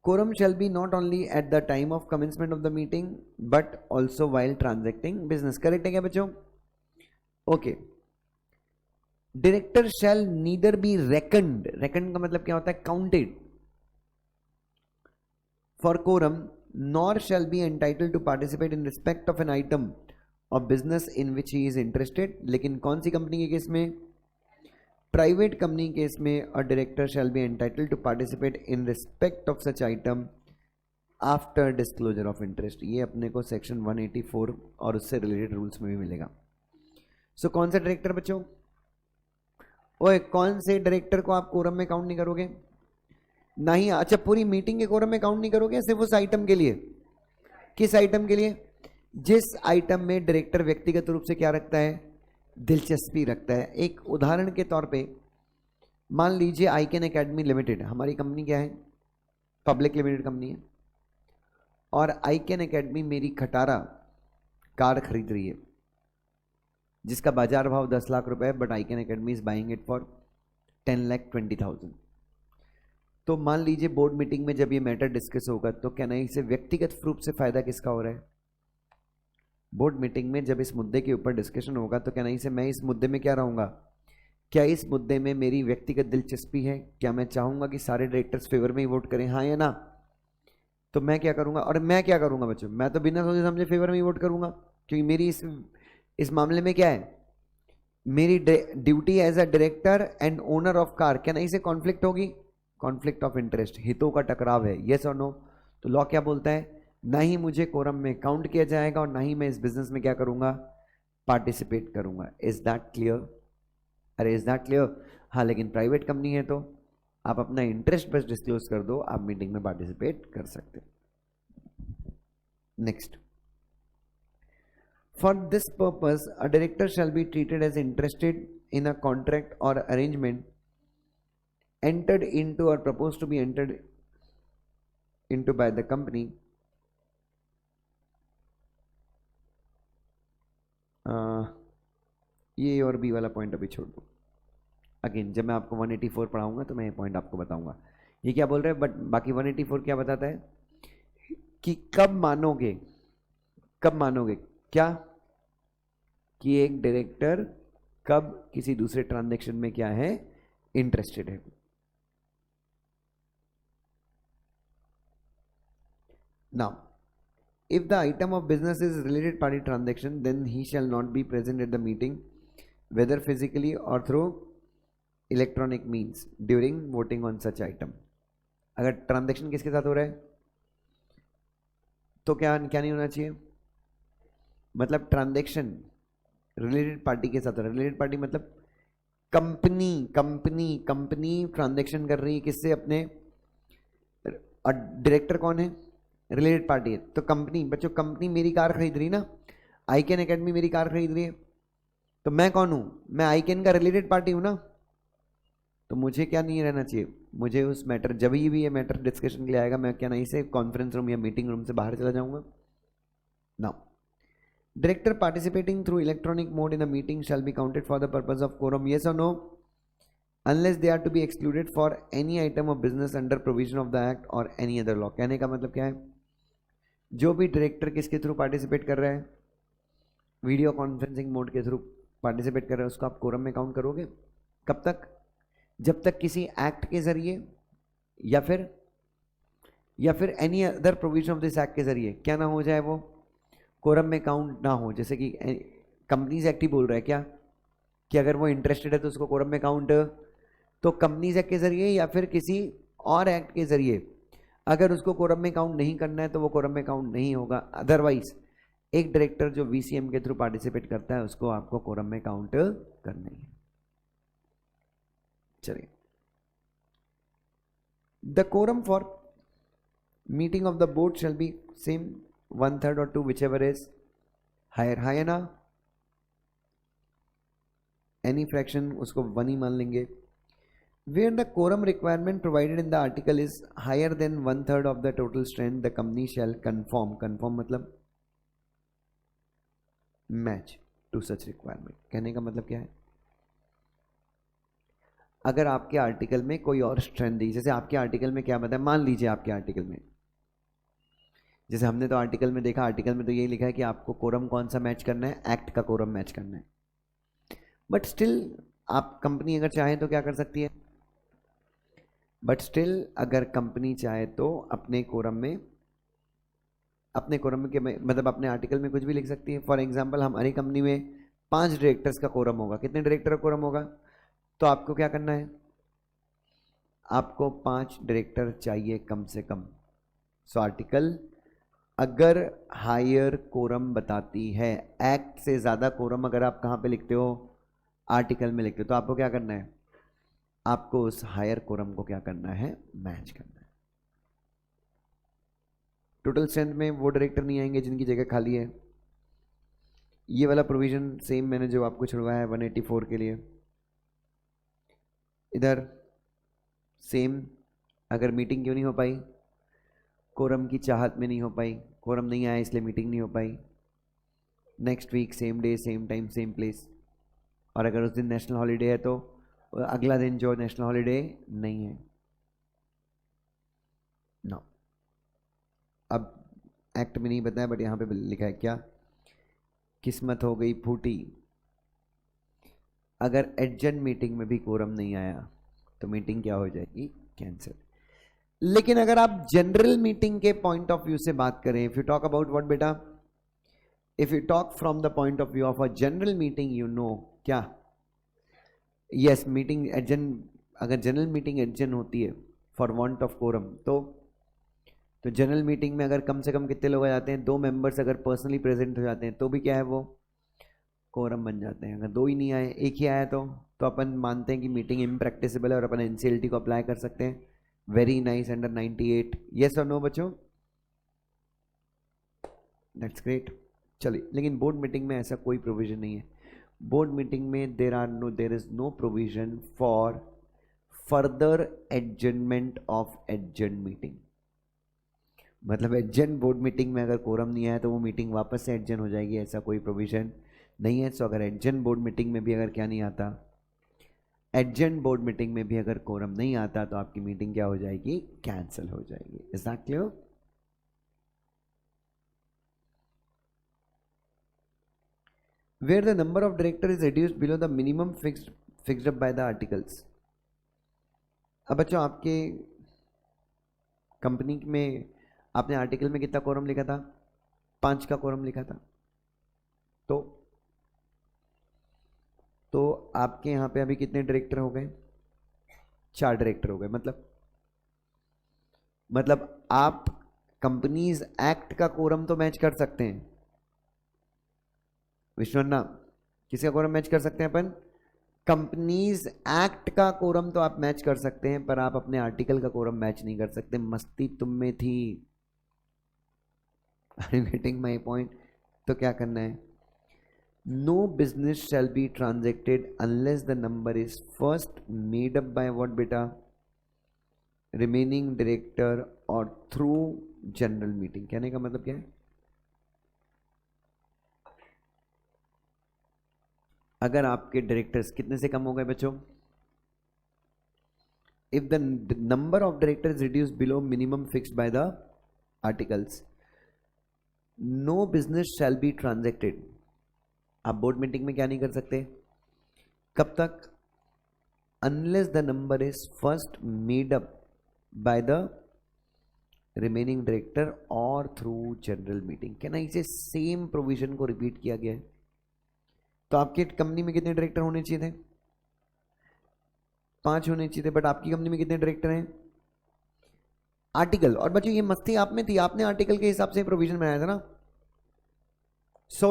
Quorum shall be not only at the time of commencement of the meeting but also while transacting business. Correct है क्या बच्चों? Okay. Director shall neither be reckoned, reckoned का मतलब क्या होता है, counted for quorum, nor shall be entitled to participate in respect of an item of business in which he is interested। लेकिन कौन सी कंपनी के केस में, प्राइवेट कंपनी के केस में, और director shall be entitled to participate in respect of such item after disclosure of interest। ये अपने को सेक्शन 184 और उससे रिलेटेड रूल्स में भी मिलेगा। सो कौन सा डायरेक्टर बच्चों, ओए कौन से डायरेक्टर को आप कोरम में काउंट नहीं करोगे? नहीं, अच्छा पूरी मीटिंग के कोरम में काउंट नहीं करोगे, सिर्फ उस आइटम के लिए। किस आइटम के लिए? जिस आइटम में डायरेक्टर व्यक्तिगत रूप से क्या रखता है, दिलचस्पी रखता है। एक उदाहरण के तौर पे मान लीजिए आईकेन एकेडमी लिमिटेड, हमारी कंपनी क्या है, पब्लिक लिमिटेड कंपनी है, और आईकेन एकेडमी मेरी खटारा कार खरीद रही है जिसका बाजार भाव 10 लाख रुपए है, but ICAN academy is buying it for 10,20,000। तो मान लीजिए बोर्ड मीटिंग में जब ये मैटर डिस्कस होगा तो क्या नहीं से व्यक्तिगत रूप से फायदा किसका हो रहा है? बोर्ड मीटिंग में जब इस मुद्दे के ऊपर डिस्कशन होगा तो क्या नहीं से मैं इस मुद्दे में क्या रहूंगा, क्या इस मुद्दे में मेरी व्यक्तिगत दिलचस्पी है, क्या मैं चाहूंगा कि सारे डायरेक्टर्स फेवर में ही वोट करें, हाँ या ना? तो मैं क्या करूंगा, और मैं क्या करूंगा बच्चों, मैं तो बिना सोचे समझे फेवर में ही वोट करूंगा, क्योंकि मेरी इस मामले में क्या है, मेरी duty as a director and owner of car, क्या नहीं से कॉन्फ्लिक्ट होगी, कॉन्फ्लिक्ट ऑफ इंटरेस्ट, हितों का टकराव है, यस और नो। तो लॉ क्या बोलता है, ना ही मुझे कोरम में काउंट किया जाएगा और ना ही मैं इस बिजनेस में क्या करूंगा, पार्टिसिपेट करूंगा। Is that clear? अरे इज दैट क्लियर? हाँ, लेकिन प्राइवेट कंपनी है तो आप अपना इंटरेस्ट बस डिस्क्लोज कर दो, आप मीटिंग में पार्टिसिपेट कर सकते। Next, for this purpose a director shall be treated as interested in a contract और arrangement entered into or proposed to be entered into by the company ये और बी वाला पॉइंट अभी छोड़ दो, अगेन जब मैं आपको 184 पढ़ाऊंगा तो मैं ये पॉइंट आपको बताऊंगा ये क्या बोल रहे हैं। बट बाकी 184 क्या बताता है कि कब मानोगे, कब मानोगे क्या, कि एक डायरेक्टर कब किसी दूसरे ट्रांजैक्शन में क्या है, इंटरेस्टेड है। Now, if the item of business is related party transaction, then he shall not be present at the meeting, whether physically or through electronic means, during voting on such item। अगर transaction किसके साथ हो रहा है तो क्या क्या नहीं होना चाहिए, मतलब ट्रांजैक्शन रिलेटेड पार्टी के साथ। रिलेटेड पार्टी मतलब कंपनी, कंपनी कंपनी ट्रांजैक्शन कर रही है किससे, अपने, और डायरेक्टर कौन है, रिलेटेड पार्टी है। तो कंपनी बच्चों, कंपनी मेरी कार खरीद रही ना, आईकेन एकेडमी मेरी कार खरीद रही है, तो मैं कौन हूं, मैं आईकेन का रिलेटेड पार्टी हूं ना। तो मुझे क्या नहीं रहना चाहिए, मुझे उस मैटर, जब भी ये मैटर डिस्कशन के लिए आएगा, मैं क्या नहीं से कॉन्फ्रेंस रूम या मीटिंग रूम से बाहर चला जाऊंगा। Now, director participating through electronic mode in a meeting shall be counted for the purpose of quorum, yes और no, unless they are to be excluded for any item of business under provision of the act or any other law। कहने का मतलब क्या है, जो भी director किसके through participate कर रहा है, वीडियो कॉन्फ्रेंसिंग मोड के थ्रू पार्टिसिपेट कर रहा है, उसको आप कोरम में काउंट करोगे। कब तक? जब तक किसी एक्ट के जरिए या फिर any other provision of this act के जरिए क्या ना हो जाए, वो कोरम में काउंट ना हो। जैसे कि कंपनीज एक्ट ही बोल रहा है क्या कि अगर वो इंटरेस्टेड है तो उसको कोरम में काउंट, तो कंपनीज एक्ट के जरिए या फिर किसी और एक्ट के जरिए अगर उसको कोरम में काउंट नहीं करना है तो वो कोरम में काउंट नहीं होगा। अदरवाइज एक डायरेक्टर जो वीसीएम के थ्रू पार्टिसिपेट करता है उसको आपको कोरम में काउंट करना ही है। चलिए, the quorum for meeting of the board shall be same 1/3 और 2 whichever is हायर। हायर ना, एनी फ्रैक्शन उसको 1 ही मान लेंगे। Where the quorum requirement provided in the article is higher than 1/3 of the total strength, the company shall conform मतलब match to such requirement। कहने का मतलब क्या है? अगर आपके आर्टिकल में कोई और स्ट्रेंथ दी, जैसे आपके आर्टिकल में क्या बताया, मान लीजिए आपके आर्टिकल में, जैसे हमने तो आर्टिकल में देखा, आर्टिकल में तो यही लिखा है कि आपको कोरम कौन सा मैच करना है, एक्ट का कोरम मैच करना है। बट स्टिल आप कंपनी अगर चाहे तो क्या कर सकती है, बट स्टिल अगर कंपनी चाहे तो अपने कोरम में के मतलब अपने आर्टिकल में कुछ भी लिख सकती है। फॉर एग्जांपल हमारी कंपनी में 5 डायरेक्टर्स का कोरम होगा। कितने डायरेक्टर का कोरम होगा? तो आपको क्या करना है, आपको 5 डायरेक्टर चाहिए कम से कम। सो आर्टिकल अगर हायर कोरम बताती है, एक्ट से ज़्यादा कोरम अगर आप कहाँ पे लिखते हो, आर्टिकल में लिखते हो, तो आपको क्या करना है, आपको उस हायर कोरम को क्या करना है, मैच करना है। टोटल स्ट्रेंथ में वो डायरेक्टर नहीं आएंगे जिनकी जगह खाली है। ये वाला प्रोविजन सेम मैंने जो आपको छुड़वाया है 184 के लिए, इधर सेम। अगर मीटिंग क्यों नहीं हो पाई, कोरम की चाहत में नहीं हो पाई, कोरम नहीं आया इसलिए मीटिंग नहीं हो पाई। Next week same day same time same place. और अगर उस दिन नेशनल हॉलीडे है तो अगला दिन जो नेशनल हॉलीडे नहीं है, नो। अब एक्ट में नहीं बताया बट यहाँ पे लिखा है क्या, किस्मत हो गई फूटी, अगर एडजन मीटिंग में भी कोरम नहीं आया तो मीटिंग क्या हो जाएगी, कैंसिल। लेकिन अगर आप जनरल मीटिंग के पॉइंट ऑफ व्यू से बात करें, if you talk about what बेटा, if you talk from the point of view of a general meeting, you know क्या, यस मीटिंग एडजन, अगर जनरल मीटिंग एडजन होती है फॉर वांट ऑफ कोरम, तो general meeting में अगर कम से कम कितने लोग आ जाते हैं, 2 मेंबर्स अगर पर्सनली प्रेजेंट हो जाते हैं तो भी क्या है, वो कोरम बन जाते हैं। अगर 2 ही नहीं आए, 1 ही आया तो अपन मानते हैं कि मीटिंग इम्प्रैक्टिसेबल है और अपन एनसीएलटी को अप्लाई कर सकते हैं। वेरी नाइस, अंडर 98, यस और नो बच्चों, दैट्स ग्रेट। चलिए, लेकिन बोर्ड मीटिंग में ऐसा कोई प्रोविजन नहीं है। बोर्ड मीटिंग में there is no provision for further adjournment of adjourned meeting. मतलब एडजन बोर्ड मीटिंग में अगर कोरम नहीं आया तो वो मीटिंग वापस से एडजन हो जाएगी, ऐसा कोई प्रोविजन नहीं है। सो अगर एडजन बोर्ड मीटिंग में भी अगर क्या नहीं आता, एडजन बोर्ड मीटिंग में भी अगर कोरम नहीं आता तो आपकी मीटिंग क्या हो जाएगी, कैंसिल हो जाएगी। Is that clear? Where the number of director is reduced below the minimum fixed up by the articles। अब बच्चों आपके कंपनी में आपने आर्टिकल में कितना कोरम लिखा था, 5 का कोरम लिखा था, तो आपके यहाँ पे अभी कितने डायरेक्टर हो गए, 4 डायरेक्टर हो गए। मतलब आप कंपनीज एक्ट का कोरम तो मैच कर सकते हैं विश्वन्ना, किसका कोरम मैच कर सकते हैं अपन, कंपनीज एक्ट का कोरम तो आप मैच कर सकते हैं, पर आप अपने आर्टिकल का कोरम मैच नहीं कर सकते। मस्ती तुम में थी, are you getting my point? तो क्या करना है, no business shall be transacted unless the number is first made up by what बेटा, रिमेनिंग डायरेक्टर और थ्रू जनरल मीटिंग। कहने का मतलब क्या है, अगर आपके डायरेक्टर्स कितने से कम हो गए बच्चों, if the number of directors reduce below minimum fixed by the articles, no business shall be transacted. आप बोर्ड मीटिंग में क्या नहीं कर सकते, कब तक, unless the number is first made up by the remaining director और थ्रू जनरल मीटिंग। क्या ना इसे सेम प्रोविजन को रिपीट किया गया है। तो आपके कंपनी में कितने डायरेक्टर होने चाहिए थे, 5 होने चाहिए थे, बट आपकी कंपनी में कितने डायरेक्टर हैं, आर्टिकल। और बच्चों ये मस्ती आप में थी, आपने आर्टिकल के हिसाब से प्रोविजन बनाया था ना। सो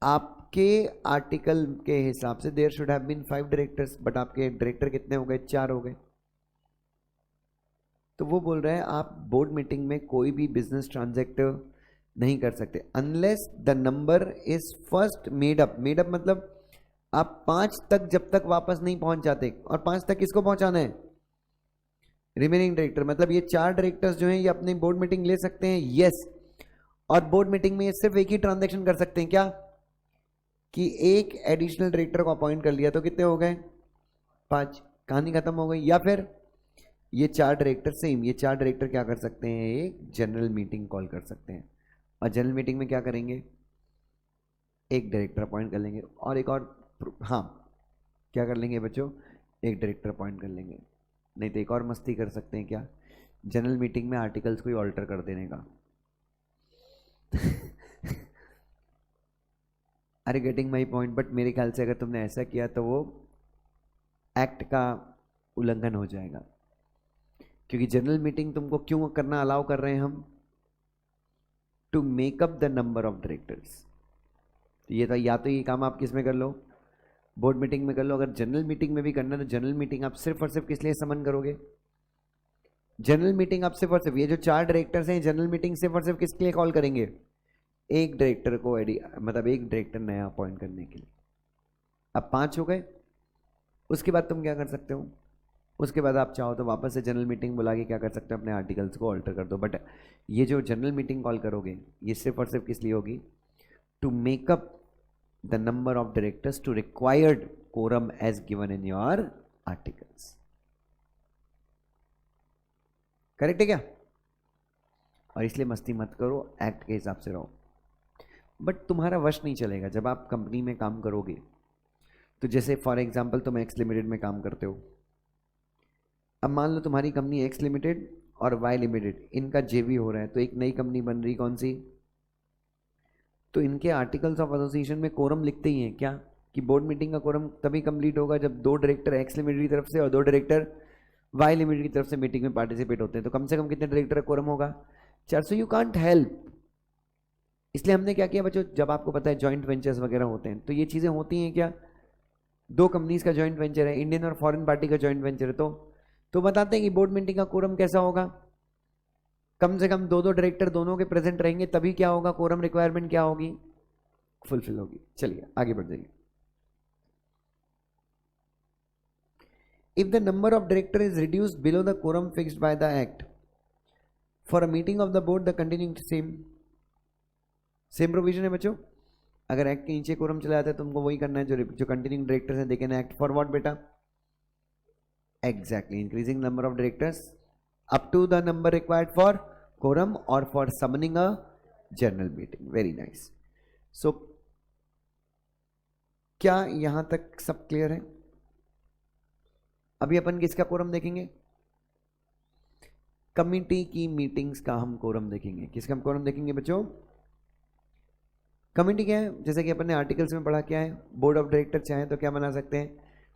आपके आर्टिकल के हिसाब से there should have been 5 directors, but आपके डायरेक्टर कितने हो गए, 4 हो गए। तो वो बोल रहे हैं आप बोर्ड मीटिंग में कोई भी बिजनेस ट्रांजैक्ट नहीं कर सकते unless the number is first made up. Made up मतलब आप 5 तक जब तक वापस नहीं पहुंच जाते, और 5 तक किसको पहुंचाना है, रिमेनिंग डायरेक्टर। मतलब ये 4 डायरेक्टर्स जो हैं ये अपनी बोर्ड मीटिंग ले सकते हैं, यस। और बोर्ड मीटिंग में ये सिर्फ एक ही ट्रांजैक्शन कर सकते हैं, क्या, कि एक एडिशनल डायरेक्टर को अपॉइंट कर लिया, तो कितने हो गए, 5, कहानी खत्म हो गई। या फिर ये 4 डायरेक्टर सेम, ये 4 डायरेक्टर क्या कर सकते हैं, एक जनरल मीटिंग कॉल कर सकते हैं, और जनरल मीटिंग में क्या करेंगे, एक डायरेक्टर अपॉइंट कर लेंगे, और एक और, हाँ क्या कर लेंगे बच्चों, एक डायरेक्टर अपॉइंट कर लेंगे। नहीं तो एक और मस्ती कर सकते हैं, क्या, जनरल मीटिंग में आर्टिकल्स को ही ऑल्टर कर देने का। अरे गेटिंग माई पॉइंट। बट मेरे ख्याल से अगर तुमने ऐसा किया तो वो एक्ट का उल्लंघन हो जाएगा, क्योंकि जनरल मीटिंग तुमको क्यों करना अलाउ कर रहे हैं हम, to make up the number of directors. तो ये था, या तो ये काम आप किस में कर लो, बोर्ड मीटिंग में कर लो। अगर जनरल मीटिंग में भी करना है तो जनरल मीटिंग आप सिर्फ और सिर्फ किस लिए समन करोगे, जनरल मीटिंग आप सिर्फ और सिर्फ, ये जो 4 डायरेक्टर्स हैं जनरल मीटिंग सिर्फ और सिर्फ किसके लिए कॉल करेंगे, एक डायरेक्टर को मतलब एक डायरेक्टर नया अपॉइंट करने के लिए। अब 5 हो गए, उसके बाद तुम क्या कर सकते हो, उसके बाद आप चाहो तो वापस से जनरल मीटिंग बुला के क्या कर सकते हो, अपने आर्टिकल्स को ऑल्टर कर दो। बट ये जो जनरल मीटिंग कॉल करोगे ये सिर्फ और सिर्फ किस लिए होगी, to make up the number of directors to required quorum as given in your articles. Correct है क्या, और इसलिए मस्ती मत करो, एक्ट के हिसाब से रहो। बट तुम्हारा वश नहीं चलेगा जब आप कंपनी में काम करोगे। तो जैसे फॉर एग्जांपल तुम एक्स लिमिटेड में काम करते हो, अब मान लो तुम्हारी कंपनी एक्स लिमिटेड और वाई लिमिटेड इनका जेवी हो रहा है, तो एक नई कंपनी बन रही, कौन सी, तो इनके आर्टिकल्स ऑफ एसोसिएशन में कोरम लिखते ही हैं क्या, कि बोर्ड मीटिंग का कोरम तभी कंप्लीट होगा जब 2 डायरेक्टर एक्स लिमिटेड की तरफ से और 2 डायरेक्टर वाई लिमिटेड की तरफ से मीटिंग में पार्टिसिपेट होते हैं। तो कम से कम कितने डायरेक्टर का कोरम होगा, 4। So you can't help. इसलिए हमने क्या किया बच्चों, जब आपको पता है जॉइंट वेंचर्स वगैरह होते हैं तो ये चीज़ें होती हैं, क्या, 2 कंपनीज का जॉइंट वेंचर है, इंडियन और फॉरेन पार्टी का जॉइंट वेंचर है, तो बताते हैं कि बोर्ड मीटिंग का कोरम कैसा होगा, कम से कम 2 डायरेक्टर दोनों के प्रेजेंट रहेंगे, तभी क्या होगा, कोरम रिक्वायरमेंट क्या होगी, फुलफिल होगी। चलिए आगे बढ़ जाइए। If the number of director is reduced below the quorum fixed by the act for a meeting of the board the continuing same provision है बच्चों। अगर एक्ट के नीचे कोरम चला जाता है तुमको वही करना है, जो कंटिन्यूइंग डायरेक्टर्स हैं, they can act for what बेटा, exactly increasing number of directors up to the number required for quorum और for summoning a general meeting. Very nice. So क्या यहां तक सब क्लियर है। अभी अपन किसका कोरम देखेंगे, कमिटी की मीटिंग्स का हम कोरम देखेंगे। किसका हम कोरम देखेंगे बच्चों, कमिटी क्या है, जैसे कि अपन ने आर्टिकल्स में पढ़ा क्या है, बोर्ड ऑफ डायरेक्टर चाहे तो क्या बना सकते हैं,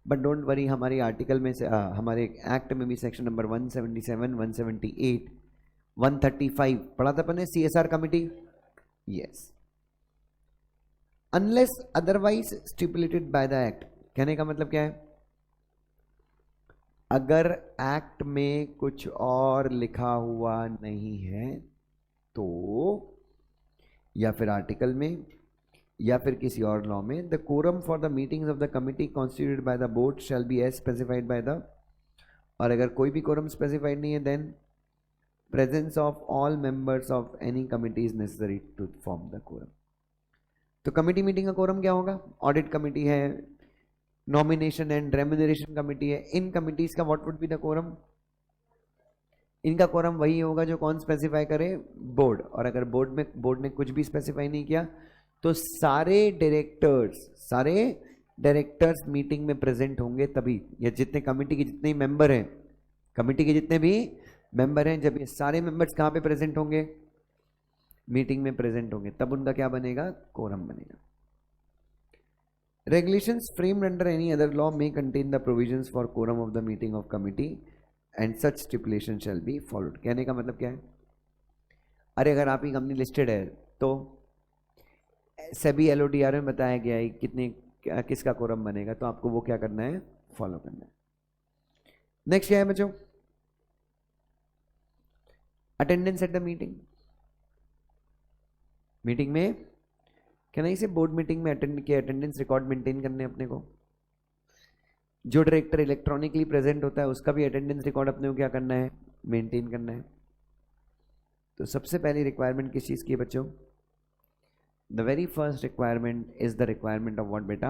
बट डोंट वरी, हमारी आर्टिकल में से हमारे एक्ट में भी सेक्शन नंबर 177, 178, 135 पढ़ा था अपन ने, CSR committee, yes, unless otherwise stipulated bye the act. कहने का मतलब क्या है, अगर एक्ट में कुछ और लिखा हुआ नहीं है तो, या फिर आर्टिकल में या फिर किसी और लॉ में, the quorum for the meetings of the committee constituted by the board shall be as specified by the, और अगर कोई भी कोरम स्पेसिफाइड नहीं है then presence of all members of any committee is necessary to form the quorum. तो committee meeting का quorum क्या होगा, ऑडिट कमिटी है, नॉमिनेशन एंड रेम्यूनरेशन कमिटी है, इन कमिटीज का what would be the quorum, इनका कोरम वही होगा जो कौन स्पेसिफाई करे, बोर्ड। और अगर बोर्ड ने कुछ भी स्पेसिफाई नहीं किया तो सारे डायरेक्टर्स मीटिंग में प्रेजेंट होंगे तभी, या जितने कमिटी के जितने मेंबर हैं, कमिटी के जितने भी मेंबर हैं, जब ये सारे मेंबर्स कहाँ पे प्रेजेंट होंगे, मीटिंग में प्रेजेंट होंगे, तब उनका क्या बनेगा, कोरम बनेगा। Regulations framed under any other law may contain the provisions for quorum of the meeting of committee and such stipulation shall be followed। कहने का मतलब क्या है, अरे अगर आपकी कंपनी लिस्टेड है तो सभी LODR में बताया गया है किसका कोरम बनेगा, तो आपको वो क्या करना है, फॉलो करना है। नेक्स्ट क्या है बच्चों, अटेंडेंस एट द मीटिंग में क्या नहीं से बोर्ड मीटिंग में अटेंड किया, अटेंडेंस रिकॉर्ड मेंटेन करने अपने को। जो डायरेक्टर इलेक्ट्रॉनिकली प्रेजेंट होता है उसका भी अटेंडेंस रिकॉर्ड अपने को क्या करना है, मेंटेन करना है। तो सबसे पहली रिक्वायरमेंट किस चीज़ की है बच्चों, the very first requirement is the requirement of what बेटा,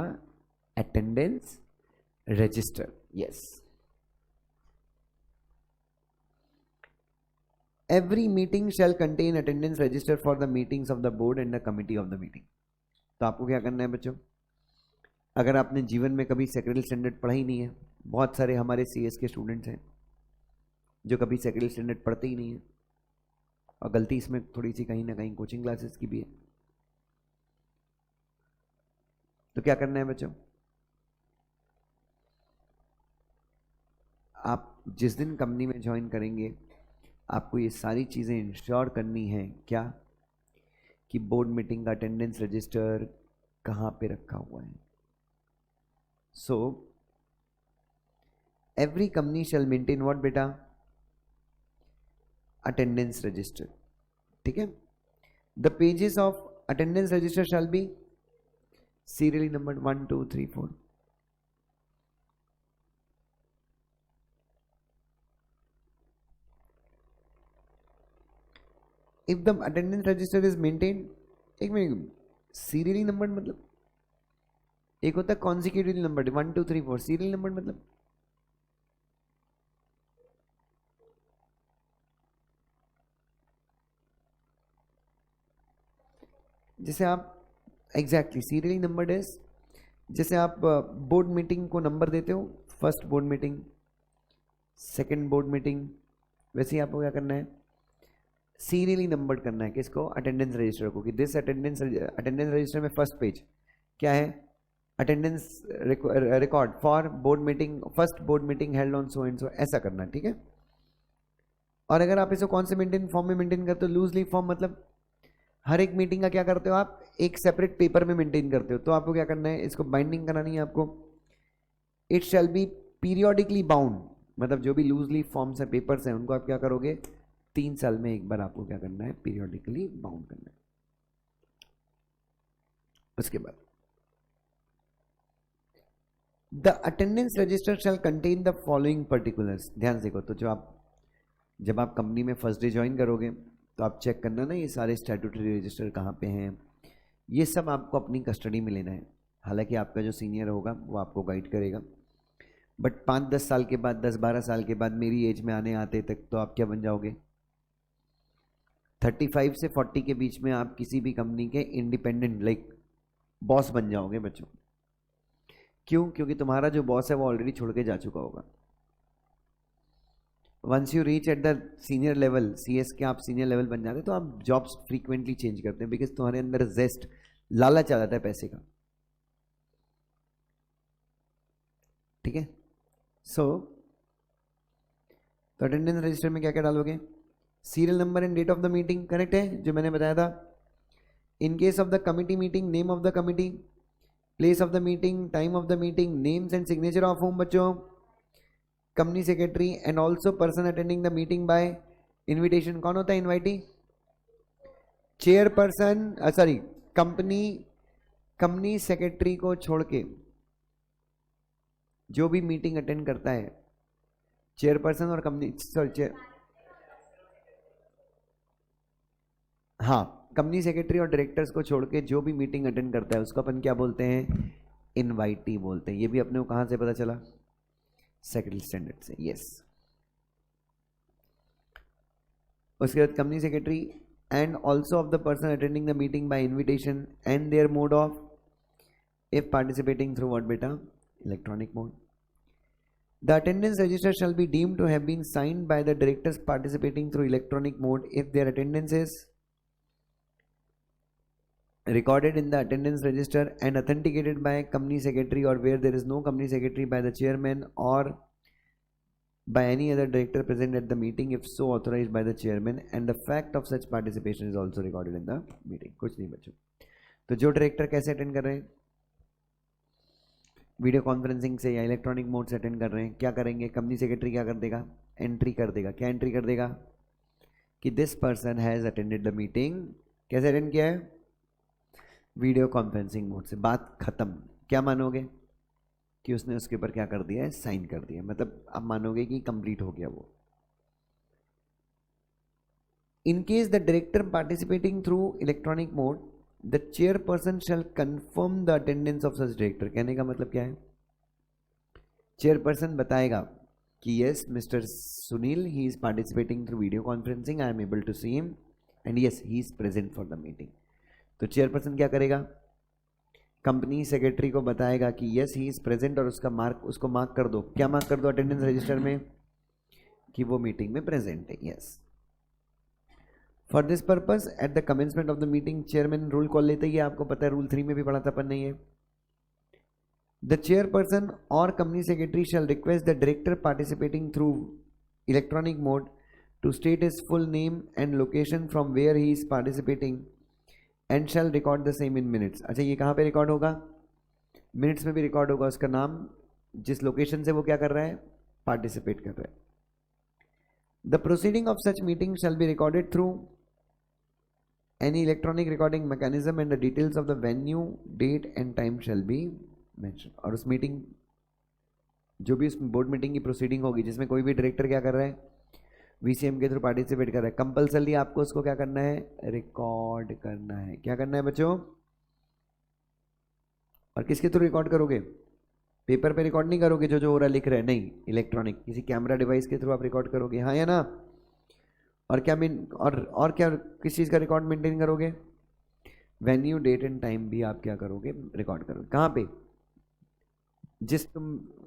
attendance register. Yes, every meeting shall contain attendance register for the meetings of the board and the committee of the meeting. तो आपको क्या करना है बच्चों, अगर आपने जीवन में कभी सेक्रेटरी स्टैंडर्ड पढ़ा ही नहीं है, बहुत सारे हमारे CS के स्टूडेंट्स हैं जो कभी सेक्रेटरी स्टैंडर्ड पढ़ते ही नहीं है, और गलती इसमें थोड़ी सी कहीं ना कहीं कोचिंग क्लासेस की भी है। तो क्या करना है बच्चों, आप जिस दिन कंपनी में ज्वाइन करेंगे आपको ये सारी चीज़ें इंश्योर करनी है, क्या कि बोर्ड मीटिंग का अटेंडेंस रजिस्टर कहाँ पे रखा हुआ है। So every company shall maintain what बेटा, अटेंडेंस रजिस्टर। ठीक है, the pages of attendance register shall B serially numbered 1 2 3 4। If the attendance register is maintain, एक मिनट, सीरियली नंबर मतलब एक होता है कॉन्सिक्यूटिवली नंबर 1 2 3 4, सीरियल नंबर मतलब जैसे आप एग्जैक्टली सीरियली नंबर इज, जैसे आप बोर्ड मीटिंग को नंबर देते हो, first board meeting, second board meeting, वैसे ही आपको क्या करना है, सीरियली नंबर करना है किसको, अटेंडेंस रजिस्टर को, कि दिस अटेंडेंस रजिस्टर में फर्स्ट पेज क्या है, attendance record for board meeting, first board meeting held on so and so, ऐसा करना है। ठीक है, और अगर आप इसको कौन से मेंटेन फॉर्म में मेंटेन करते हो, लूजली फॉर्म, मतलब हर एक मीटिंग का क्या करते हो आप, एक सेपरेट पेपर में मेंटेन करते हो। तो आपको क्या करना है, इसको बाइंडिंग करानी है आपको। It shall be periodically bound, मतलब जो भी लूजली फॉर्म्स हैं, पेपर्स हैं, उनको आप क्या करोगे, 3 साल में एक बार आपको क्या करना है, पीरियोडिकली बाउंड करना है। उसके बाद the attendance register shall contain the following particulars. ध्यान से देखो, तो जब आप कंपनी में फर्स्ट डे ज्वाइन करोगे तो आप चेक करना ना ये सारे स्टैट्यूटरी रजिस्टर कहाँ पे हैं, ये सब आपको अपनी कस्टडी में लेना है। हालांकि आपका जो सीनियर होगा वो आपको गाइड करेगा, बट 5-10 साल के बाद, 10-12 साल के बाद, मेरी एज में आते तक तो आप क्या बन जाओगे, 35 से 40 के बीच में आप किसी भी कंपनी के इंडिपेंडेंट लाइक बॉस बन जाओगे बच्चों। क्यों, क्योंकि तुम्हारा जो बॉस है वो ऑलरेडी छोड़ के जा चुका होगा। Once you reach at the senior level, CS के आप सीनियर लेवल बन जाते हैं, तो आप जॉब्स फ्रीक्वेंटली चेंज करते हैं, बिकॉज तुम्हारे अंदर जेस्ट, लालच आ जाता है पैसे का। ठीक है, सो तो अटेंडेंस रजिस्टर में क्या क्या डालोगे, serial number and date of the meeting, correct है जो मैंने बताया था। In case of the committee meeting, name of the committee, place of the meeting, time of the meeting, names and signature of whom बच्चों, company secretary and also person attending the meeting by invitation. कौन होता है invitee, chairperson, sorry company secretary को छोड़ के जो भी meeting attend करता है, चेयरपर्सन और कंपनी, सॉरी हाँ, कंपनी सेक्रेटरी और डायरेक्टर्स को छोड़ के जो भी मीटिंग अटेंड करता है उसको अपन क्या बोलते हैं, इनवाइटी बोलते हैं। ये भी अपने को कहाँ से पता चला, सेक्रेटरी स्टैंडर्ड से। यस, उसके बाद company secretary and also of the person attending the meeting by invitation and their mode of if participating through what beta electronic mode. The attendance register shall be deemed to have been signed by the directors participating through electronic mode if their attendance is recorded in the attendance register and authenticated by company secretary, or where there is no company secretary, by the chairman or by any other director present at the meeting if so authorized by the chairman, and the fact of such participation is also recorded in the meeting. कुछ नहीं बच्चों, तो जो director कैसे attend कर रहे हैं, video conferencing से या इलेक्ट्रॉनिक मोड से अटेंड कर रहे हैं, क्या करेंगे, कंपनी सेक्रेटरी क्या कर देगा, एंट्री कर देगा. क्या एंट्री कर देगा कि this person has attended the meeting. कैसे अटेंड किया है, वीडियो कॉन्फ्रेंसिंग मोड से. बात खत्म. क्या मानोगे कि उसने उसके ऊपर क्या कर दिया है, साइन कर दिया. मतलब आप मानोगे कि कंप्लीट हो गया वो. In case the director participating through electronic mode, the chairperson shall confirm the attendance of such director. कहने का मतलब क्या है, चेयरपर्सन बताएगा कि yes mister Sunil he is participating through video conferencing, I am able to see him and yes he is present for the meeting. तो chairperson क्या करेगा, कंपनी सेक्रेटरी को बताएगा कि यस ही इज प्रेजेंट, और उसको मार्क कर दो. क्या मार्क कर दो अटेंडेंस रजिस्टर में, कि वो मीटिंग में प्रेजेंट है. Yes. For this purpose at the commencement of the meeting chairman rule call लेते ही, आपको पता है रूल 3 में भी पढ़ा था, पर नहीं है. द चेयरपर्सन और company secretary shall request the director participating through electronic mode to state his full name and location from where he is participating and shall record the same in minutes. अच्छा, ये कहाँ पे record होगा, minutes में भी record होगा. उसका नाम, जिस लोकेशन से वो क्या कर रहा है, पार्टिसिपेट कर रहा है. The proceeding of such meeting shall be recorded through any electronic recording mechanism and the details of the venue, date and time shall be mentioned. और उस मीटिंग, जो भी उस बोर्ड मीटिंग की प्रोसीडिंग होगी जिसमें कोई भी डायरेक्टर क्या कर रहा है, वीसीएम के थ्रू पार्टिसिपेट कर रहा है, कंपल्सरी आपको उसको क्या करना है, रिकॉर्ड करना है. क्या करना है बच्चों, और किसके थ्रू रिकॉर्ड करोगे, पेपर पे रिकॉर्ड नहीं करोगे जो हो रहा लिख रहे हैं, नहीं, इलेक्ट्रॉनिक किसी कैमरा डिवाइस के थ्रू आप रिकॉर्ड करोगे. हाँ या ना. और क्या और क्या किस चीज़ का रिकॉर्ड मेंटेन करोगे, वेन्यू, डेट एंड टाइम भी आप क्या करोगे, रिकॉर्ड करोगे. कहाँ पे,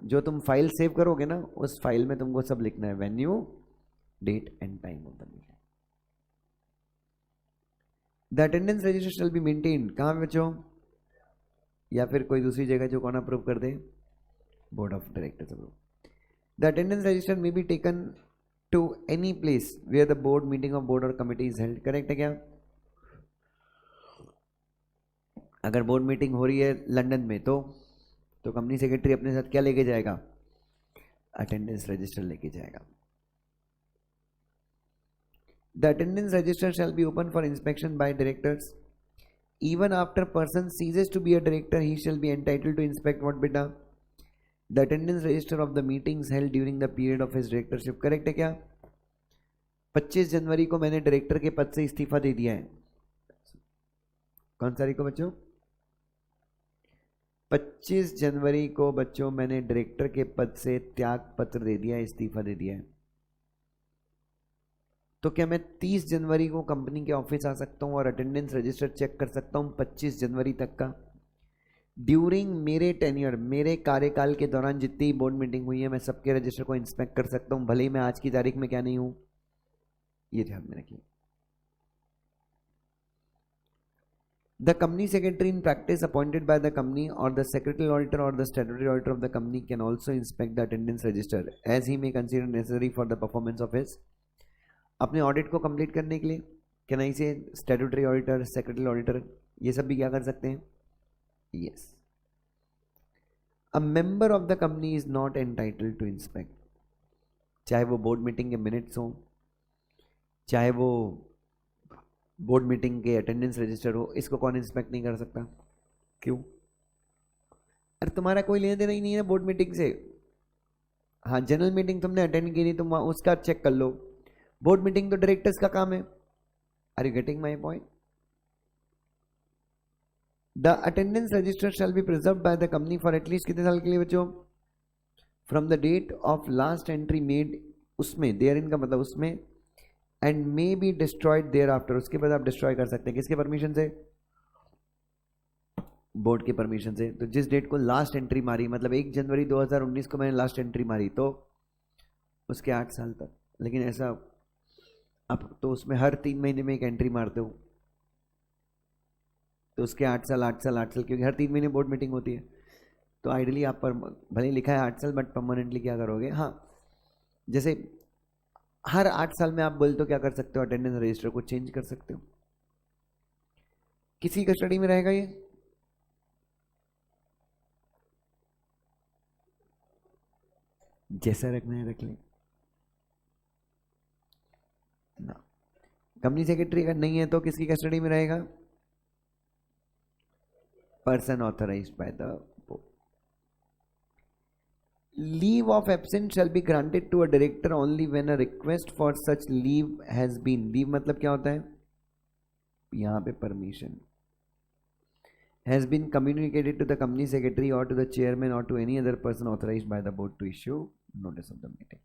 जो तुम फाइल सेव करोगे ना, उस फाइल में तुमको सब लिखना है, venue, date and time of the meeting. The attendance register shall be maintained. कहाँ पे बच्चों, या फिर कोई दूसरी जगह, जो कौन अप्रूव कर दे, board of directors approve. The attendance register may be taken to any place where the board meeting of board or committee is held. Correct है क्या, अगर बोर्ड मीटिंग हो रही है लंदन में, तो कंपनी सेक्रेटरी अपने साथ क्या लेके जाएगा, अटेंडेंस रजिस्टर लेके जाएगा. The attendance register shall be open for inspection by directors. Even after person ceases to be a director, he shall be entitled to inspect what बेटा, the attendance register of the meetings held during the period of his directorship. Correct है क्या, 25 जनवरी को मैंने director के पद से इस्तीफा दे दिया है. कौन सा तारीख को बच्चों, 25 जनवरी को बच्चों मैंने डायरेक्टर के पद से त्याग पत्र दे दिया है, इस्तीफा दे दिया है. तो क्या मैं 30 जनवरी को कंपनी के ऑफिस आ सकता हूं और अटेंडेंस रजिस्टर चेक कर सकता हूं 25 जनवरी तक का. ड्यूरिंग मेरे टेन्योर, मेरे कार्यकाल के दौरान जितनी बोर्ड मीटिंग हुई है, मैं सबके रजिस्टर को इंस्पेक्ट कर सकता हूं, भले ही मैं आज की तारीख में क्या नहीं हूं. ये ध्यान में रखिए. The company secretary in practice appointed by the company और द सेक्रेटरी ऑडिटर और the statutory auditor of the company can also inspect the attendance register as he may consider necessary for the performance of his. अपने audit को complete करने के लिए क्या नहीं से स्टैट्यूटरी ऑडिटर, सेक्रेटरी ऑडिटर, ये सब भी क्या कर सकते हैं. Yes. A member of the company is not entitled to inspect. चाहे वो बोर्ड मीटिंग के मिनट्स हो, चाहे वो बोर्ड मीटिंग के अटेंडेंस रजिस्टर हो, इसको कौन इंस्पेक्ट नहीं कर सकता. क्यों, अरे तुम्हारा कोई लेना देना ही नहीं है बोर्ड मीटिंग से. हाँ, जनरल मीटिंग तुमने अटेंड की नहीं, तुम उसका चेक कर लो. बोर्ड मीटिंग तो डायरेक्टर्स का काम है. Are you getting my point. The attendance register shall be preserved by the company for at least कितने साल के लिए बच्चों, from the date of last entry made, उसमें therein का मतलब उसमें, and may be destroyed thereafter, उसके बाद आप डिस्ट्रॉय कर सकते हैं किसके परमिशन से, बोर्ड की परमिशन से। तो जिस डेट को लास्ट एंट्री मारी, मतलब 1 जनवरी 2019 को मैंने लास्ट एंट्री मारी, तो उसके 8 साल तक। लेकिन ऐसा आप तो उसमें हर 3 महीने में एक एंट्री मारते हो, तो उसके 8 साल 8 साल 8 साल, क्योंकि हर 3 महीने बोर्ड मीटिंग होती है। तो आइडियली आप पर भले ही लिखा है 8 साल, बट परमानेंटली क्या करोगे, हाँ जैसे हर 8 साल में आप बोल तो क्या कर सकते हो, अटेंडेंस रजिस्टर को चेंज कर सकते हो। किसी कस्टडी में रहेगा ये, जैसा रखना है रख ले ना। कंपनी सेक्रेटरी अगर नहीं है तो किसकी कस्टडी में रहेगा, person authorised by the board. Leave of absent shall be granted to a director only when a request for such leave has been, leave मतलब क्या होता है, यहां पे permission, has been communicated to the company secretary or to the chairman or to any other person authorized by the board to issue notice of the meeting।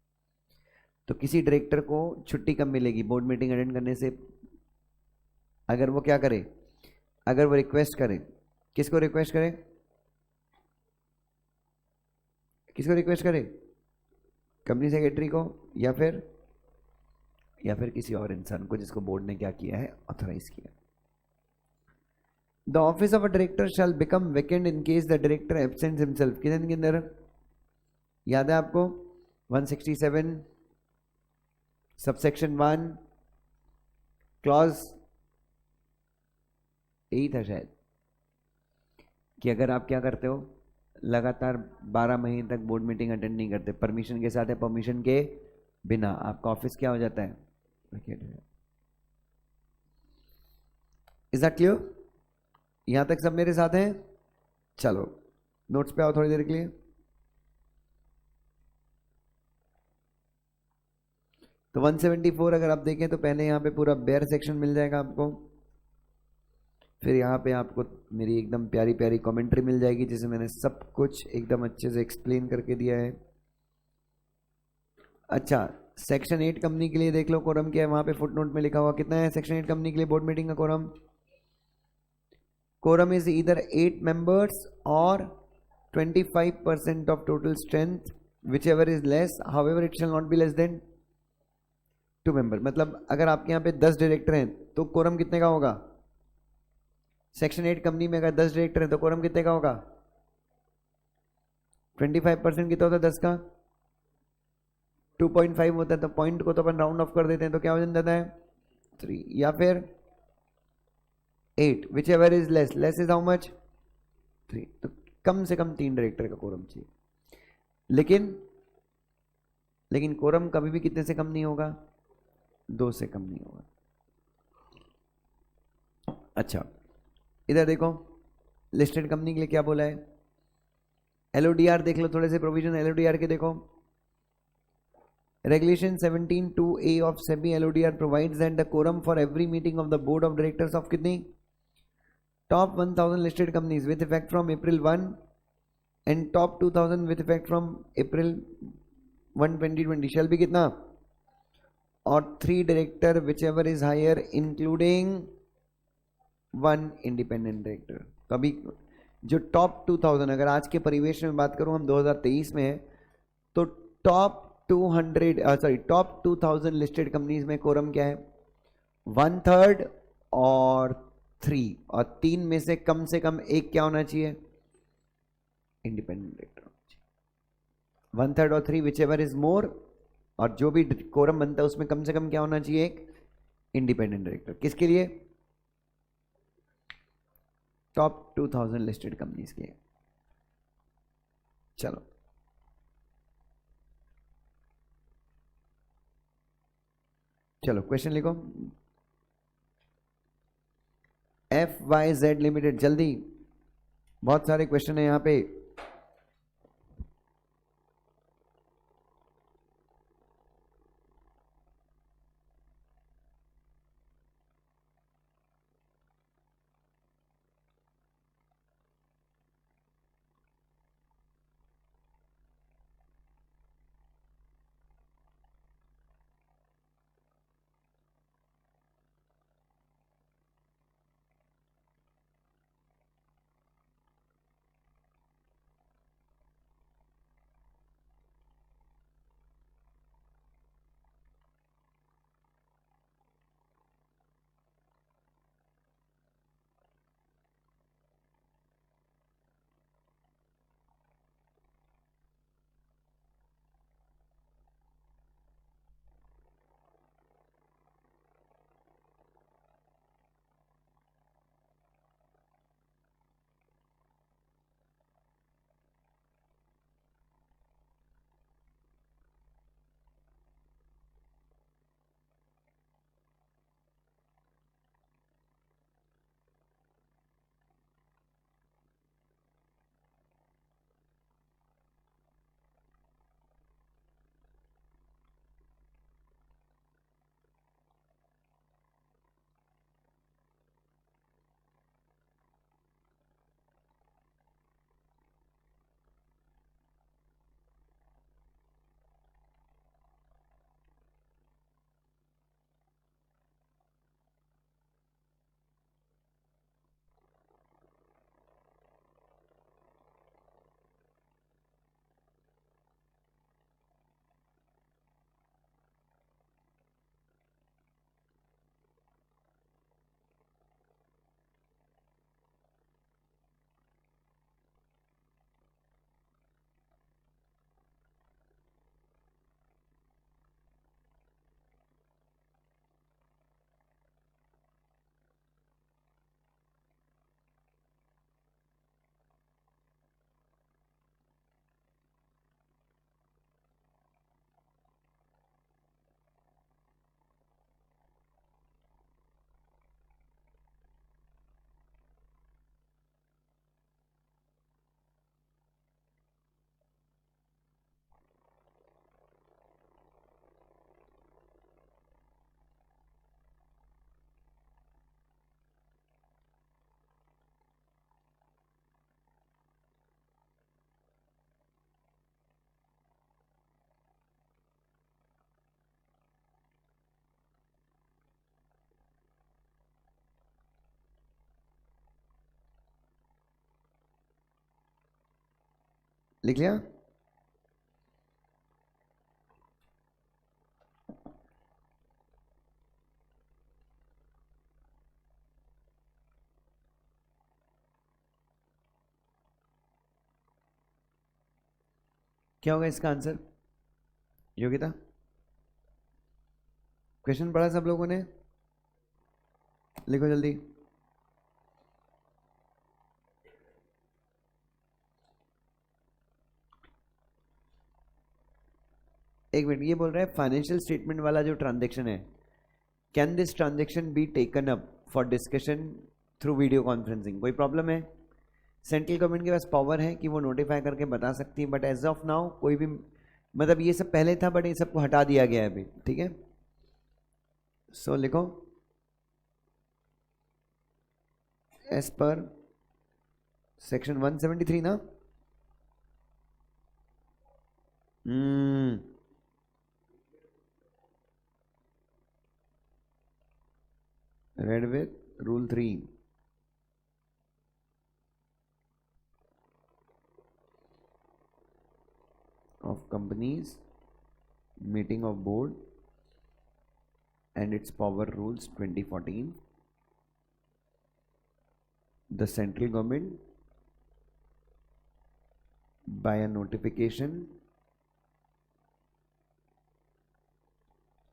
तो किसी director को छुट्टी कब मिलेगी बोर्ड मीटिंग अटेंड करने से, अगर वो क्या करे, अगर वो रिक्वेस्ट करे, किसको रिक्वेस्ट करे, किसको रिक्वेस्ट करे, कंपनी सेक्रेटरी को, या फिर किसी और इंसान को जिसको बोर्ड ने क्या किया है, ऑथराइज किया। The office of a director shall become vacant in case the director absents himself, कितने दिन के अंदर, याद है आपको 167 सबसेक्शन 1 क्लॉज यही था शायद, कि अगर आप क्या करते हो, लगातार 12 महीने तक बोर्ड मीटिंग अटेंड नहीं करते, परमिशन के साथ है परमिशन के बिना, आपका ऑफिस क्या हो जाता है, इज दैट क्लियर, यहां तक सब मेरे साथ हैं। चलो नोट्स पे आओ थोड़ी देर के लिए। तो 174 अगर आप देखें तो पहले यहां पे पूरा बेयर सेक्शन मिल जाएगा आपको, फिर यहाँ पे आपको मेरी एकदम प्यारी प्यारी कमेंट्री मिल जाएगी जिसे मैंने सब कुछ एकदम अच्छे से एक्सप्लेन करके दिया है। अच्छा, सेक्शन 8 कंपनी के लिए देख लो कोरम क्या है, वहां पे फुटनोट में लिखा हुआ कितना है सेक्शन 8 कंपनी के लिए बोर्ड मीटिंग का कोरम। कोरम इज इधर 8 मेंबर्स और 25% of total strength, whichever is less, however it shall not be less than 2 member। मतलब अगर आपके यहाँ पे 10 डायरेक्टर हैं तो कोरम कितने का होगा, सेक्शन 8 कंपनी में अगर 10 डायरेक्टर हैं तो कोरम कितने का होगा, 25% कितना होता है 10 का, 2.5 होता है, तो पॉइंट को तो अपन राउंड ऑफ कर देते हैं, तो क्या हो जाता है 3, या फिर 8, which ever is less, less is how much 3। तो कम से कम 3 डायरेक्टर का कोरम चाहिए, लेकिन कोरम कभी भी कितने से कम नहीं होगा, 2 से कम नहीं होगा। अच्छा इधर देखो लिस्टेड कंपनी के लिए क्या बोला है, एलओडीआर देख लो, थोड़े से प्रोविजन एलओडीआर के देखो। Regulation 17(2)(a of SEBI LODR provides that the quorum for every meeting of the board of directors of कितनी top 1000 listed companies with effect from April 1 and top 2000 with effect from April 1 2020 shall be कितना, और 3 director whichever is higher including 1 independent director। तो अभी जो top 2000, अगर आज के परिवेश में बात करूं, हम 2023 में है, तो टॉप 2000 लिस्टेड कंपनीज में कोरम क्या है, 1/3 और 3, और 3 में से कम एक क्या होना चाहिए, इंडिपेंडेंट डायरेक्टर होना चाहिए। 1/3 और 3 विच एवर इज मोर, और जो भी कोरम बनता है उसमें कम से कम क्या होना चाहिए, एक इंडिपेंडेंट डायरेक्टर। किसके लिए, टॉप 2000 लिस्टेड कंपनीज के। चलो चलो क्वेश्चन लिखो, FYZ लिमिटेड, जल्दी बहुत सारे क्वेश्चन है यहां पे। लिख लिया? क्या होगा इसका आंसर? योगिता, क्वेश्चन पढ़ा सब लोगों ने? लिखो जल्दी। एक मिनट, ये बोल रहा है फाइनेंशियल स्टेटमेंट वाला जो ट्रांजेक्शन है, can this transaction be taken up for discussion through video conferencing? कोई प्रॉब्लम है? सेंट्रल गवर्नमेंट के पास पावर है कि वो नोटिफाई करके बता सकती है, बट एज ऑफ नाउ कोई भी, मतलब ये सब पहले था बट ये सबको हटा दिया गया है अभी, ठीक है? सो लिखो, एज पर सेक्शन 173 ना? Red with rule 3, of companies meeting of board and its power rules 2014, the central government by a notification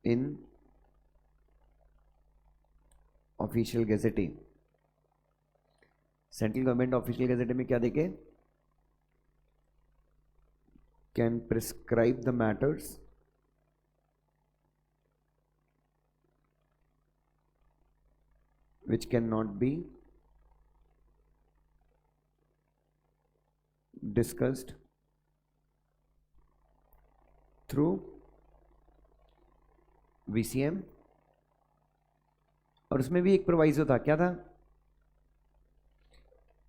in official gazette, central government official gazette में क्या देखे? Can prescribe the matters which cannot be discussed through VCM। और उसमें भी एक proviso था, क्या था?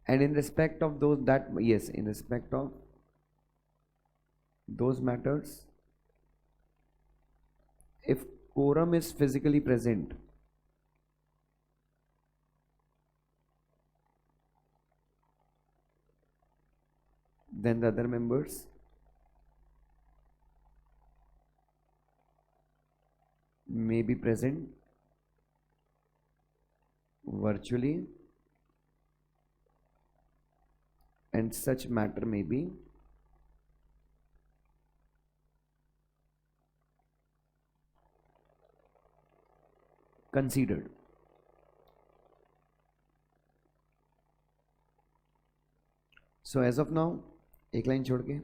And in respect of those that, yes, in respect of those matters, if quorum is physically present, then the other members may be present virtually and such matter may be considered। So as of now, एक line छोड़ के,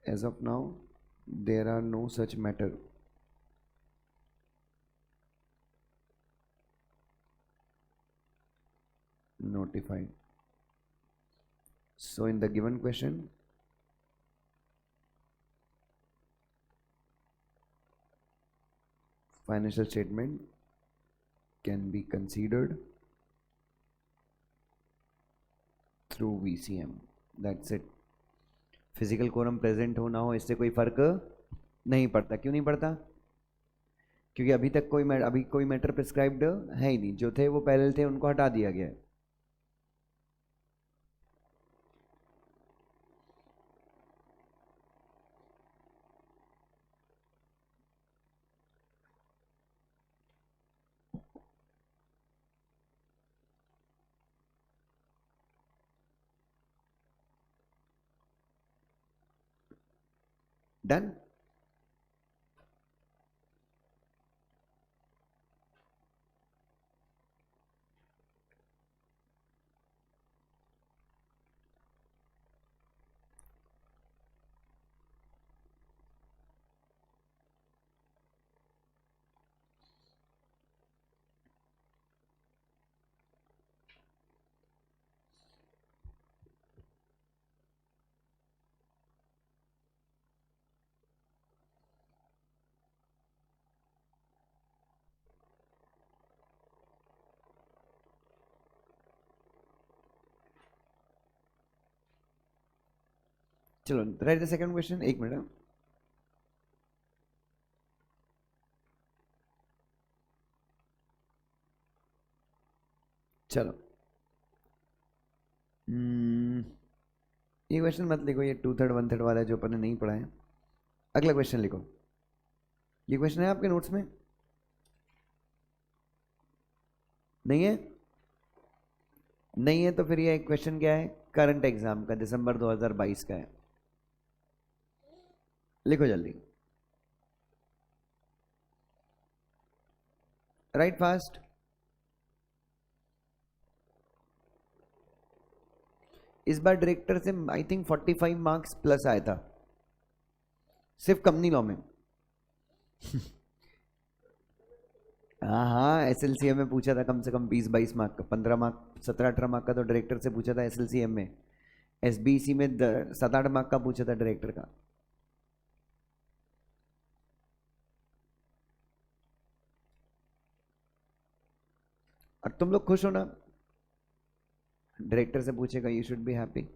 as of now there are no such matter notified। So in the given question, financial statement can be considered through VCM, that's it। Physical quorum present हो ना हो इससे कोई फर्क नहीं पड़ता। क्यों नहीं पड़ता? क्योंकि अभी तक अभी कोई मैटर प्रिस्क्राइब्ड है ही नहीं, जो थे वो पहले थे, उनको हटा दिया गया है। डन? चलो राइट द सेकंड क्वेश्चन, एक मिनट। चलो ये क्वेश्चन मत लिखो, ये 2/3 1/3 वाला है जो अपन ने नहीं पढ़ा है। अगला क्वेश्चन लिखो। ये क्वेश्चन है आपके नोट्स में? नहीं है? नहीं है तो फिर ये क्वेश्चन क्या है? करंट एग्जाम का, दिसंबर 2022 का है। लिखो जल्दी, राइट फास्ट। इस बार डायरेक्टर से आई थिंक 45 मार्क्स प्लस आया था सिर्फ कंपनी लॉ में। हाँ हाँ, एसएलसीएम में पूछा था कम से कम 20-22 मार्क का, 15 मार्क 17-18 मार्क का तो डायरेक्टर से पूछा था एसएलसीएम में। एसबीसी में 7-8 मार्क का पूछा था डायरेक्टर का। और तुम लोग खुश हो ना? डायरेक्टर से पूछेगा, यू शुड बी हैप्पी।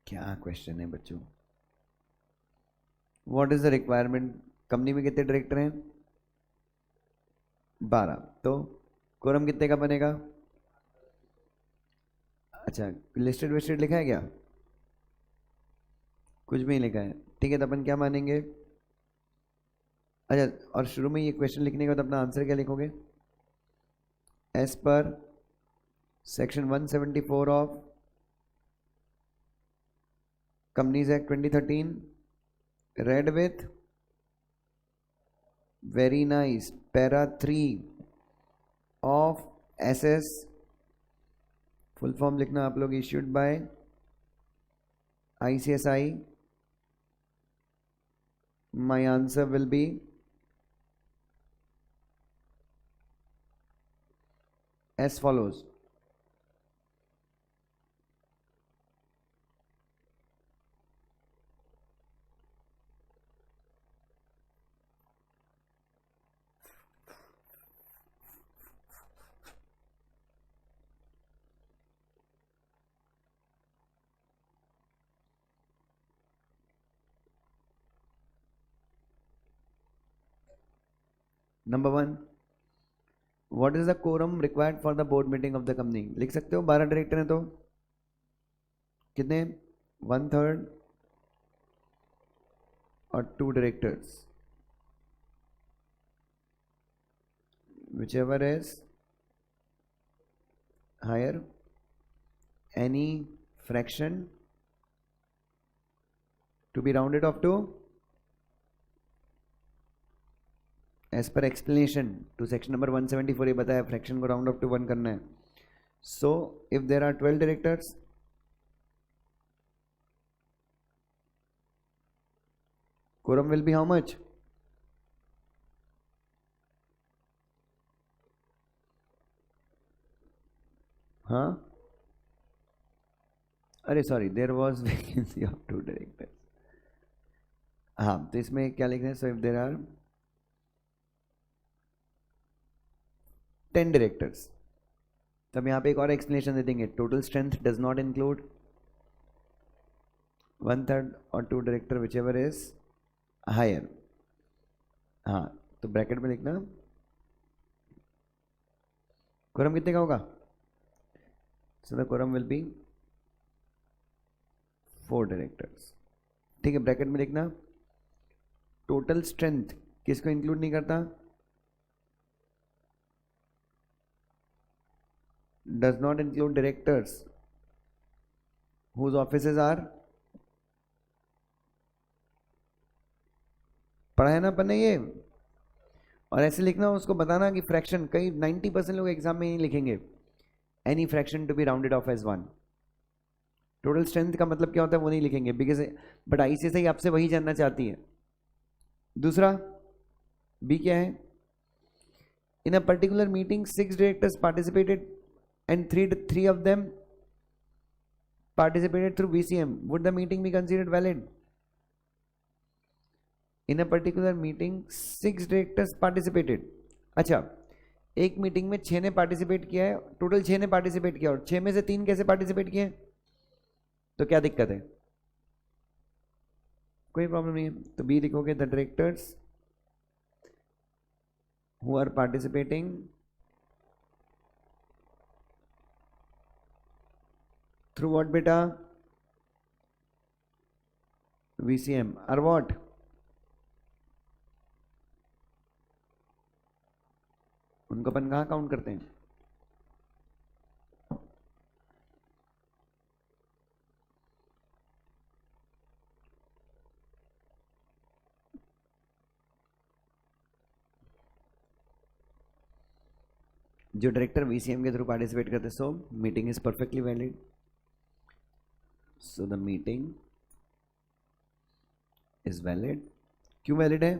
क्या क्वेश्चन है बच्चों? What is the requirement? Company में कितने डायरेक्टर हैं? 12। तो कोरम कितने का बनेगा? अच्छा, लिस्टेड वेस्टेड लिखा है क्या? कुछ भी नहीं लिखा है, ठीक है। तो अपन क्या मानेंगे? अच्छा, और शुरू में ये क्वेश्चन लिखने के बाद अपना आंसर क्या लिखोगे? As per section 174 of companies act 2013 read with very nice para 3 of SS, full form लिखना आप लोग, issued by ICSI। my answer will be as follows। Number 1, what is the quorum required for the board meeting of the company? लिख सकते हो, 12 director हैं तो कितने? 1/3 और 2 directors, whichever is higher, any fraction to be rounded off to as per explanation to section number 174। ये बताया fraction को राउंड ऑफ टू 1 करना है। So if there are 12 directors, quorum will be how much? हाँ, अरे sorry, there was vacancy of 2 directors. हाँ, तो इसमें क्या लिखना है? So if there are 10 directors, तब यहाँ पे एक और एक्सप्लेनेशन दे देंगे। Total strength does not include 1/3 और 2 director which ever is higher. हाँ, तो ब्रैकेट में लिखना कोरम कितने का होगा? So the quorum will be 4 directors, ठीक है। ब्रैकेट में लिखना टोटल स्ट्रेंथ किसको इंक्लूड नहीं करता? does not include directors whose offices are, पढ़ा है ना अपन ने ये? और ऐसे लिखना, उसको बताना कि फ्रैक्शन, कई 90% लोग एग्जाम में नहीं लिखेंगे any fraction to be rounded off as 1। Total strength का मतलब क्या होता है वो नहीं लिखेंगे, बिकॉज बट आईसीएसआई आपसे वही जानना चाहती है। दूसरा बी क्या है? In a particular meeting, 6 directors participated and three of them participated through VCM. Would the meeting be considered valid? In a particular meeting, 6 directors participated. अच्छा, एक मीटिंग में 6 ने पार्टिसिपेट किया है, टोटल 6 ने पार्टिसिपेट किया और 6 में से 3 कैसे पार्टिसिपेट किए? तो क्या दिक्कत है? कोई प्रॉब्लम नहीं है. तो बी लिखोगे the directors who are participating through what beta? VCM or what? उनको अपन कहाँ काउंट करते हैं? जो डायरेक्टर VCM के थ्रू पार्टिसिपेट करते. So meeting is perfectly valid. So the meeting is valid. क्यों वैलिड है?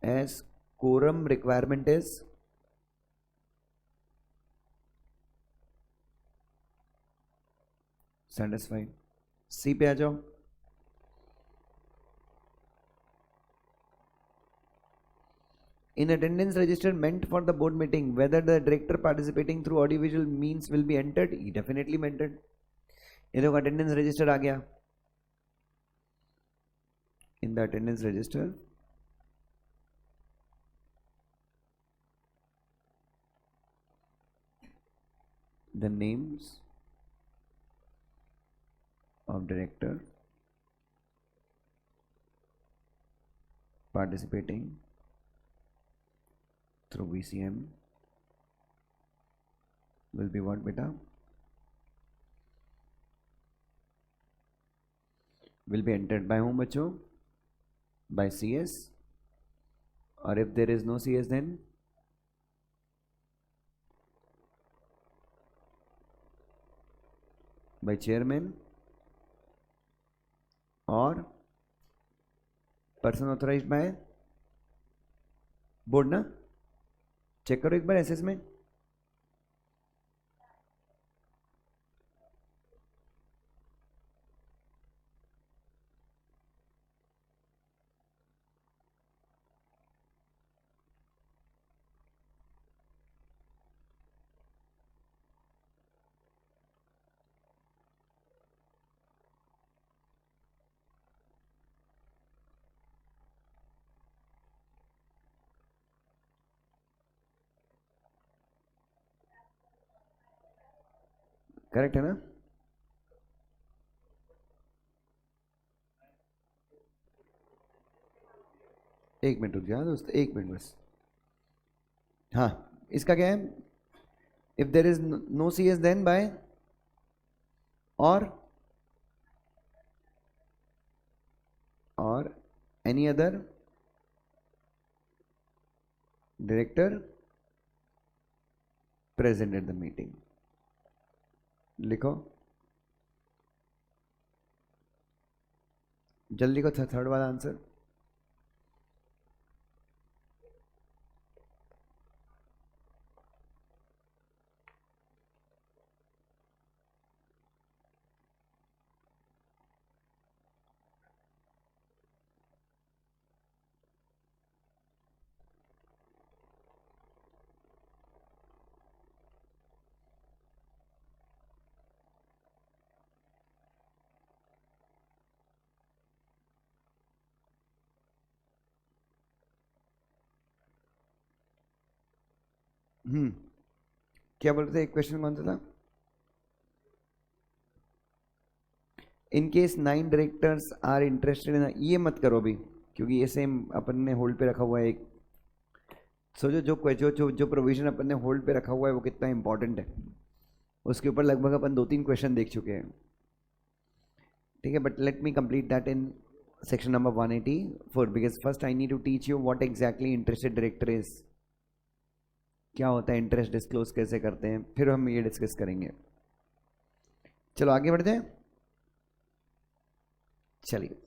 As quorum requirement is satisfied. सी पे आ जाओ. In attendance register meant for the board meeting, whether the director participating through audiovisual means will be entered. He definitely entered. ये देखो attendance register आ गया. In the attendance register, the names of director participating through VCM will be what beta? Will be entered by whom बच्चों? By CS. और if there is no CS then by chairman और person authorized by board ना. Check करो एक बार SS में. Correct है ना? एक मिनट रुक जाओ दोस्त, एक मिनट बस. हाँ, इसका क्या है? If there is no C S then by or any other director present at the meeting. लिखो जल्दी को. थर्ड वाला आंसर. क्या बोल रहे थे? एक क्वेश्चन कौन सा था? In case 9 directors are interested in. ये मत करो अभी क्योंकि ये सेम अपन ने होल्ड पे रखा हुआ है. एक सोचो जो प्रोविजन अपन ने होल्ड पे रखा हुआ है वो कितना इंपॉर्टेंट है. उसके ऊपर लगभग अपन 2-3 क्वेश्चन देख चुके हैं. ठीक है, but let me complete that in section number 184 because first I need to teach you what exactly interested director is. क्या होता है, इंटरेस्ट डिस्क्लोज कैसे करते हैं, फिर हम ये डिस्कस करेंगे. चलो आगे बढ़ते हैं. चलिए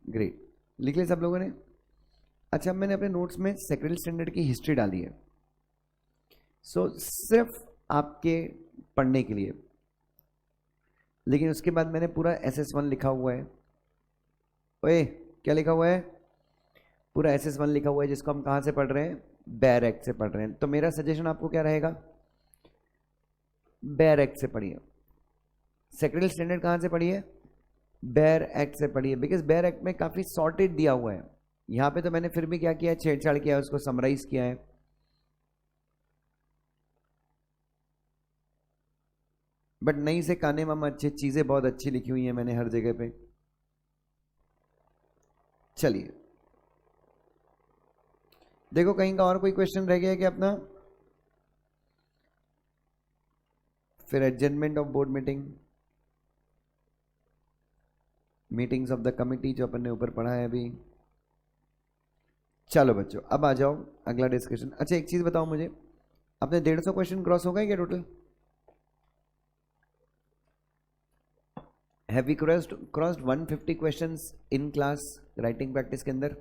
ग्रेट. लिख लिया सब लोगों ने? अच्छा, मैंने अपने नोट्स में सेक्रेटरी स्टैंडर्ड की हिस्ट्री डाली है, सो सिर्फ आपके पढ़ने के लिए, लेकिन उसके बाद मैंने पूरा SS1 लिखा हुआ है। ओए, क्या लिखा हुआ है? पूरा SS1 लिखा हुआ है, जिसको हम कहाँ से पढ़ रहे हैं? बेयर एक्ट से पढ़ रहे हैं। तो मेरा सजेशन आपको क्या रहेगा? बेयर एक्ट से पढ़िए। सेक्रेटरी स्टैंडर्ड कहाँ से पढ़िए? बेयर एक्ट से पढ़िए, बिकॉज बेयर एक्ट में काफ़ी सॉर्टेड दिया हुआ है। यहाँ पे तो मैंने फिर भी क्या किया है, छेड़छाड़ किया है, उसको समराइज किया है। बट नहीं से काने मामा अच्छी चीज़ें बहुत अच्छी लिखी हुई हैं मैंने हर जगह पे। चलिए देखो, कहीं का और कोई क्वेश्चन रह गया क्या अपना? फिर adjournment of board meeting, meetings of the committee जो अपन ने ऊपर पढ़ा है अभी। चलो बच्चों, अब आ जाओ अगला डिस्कशन। अच्छा, एक चीज़ बताओ मुझे, अपने 150 क्वेश्चन क्रॉस हो गए क्या total? Have we crossed 150 questions in class writing practice के अंदर?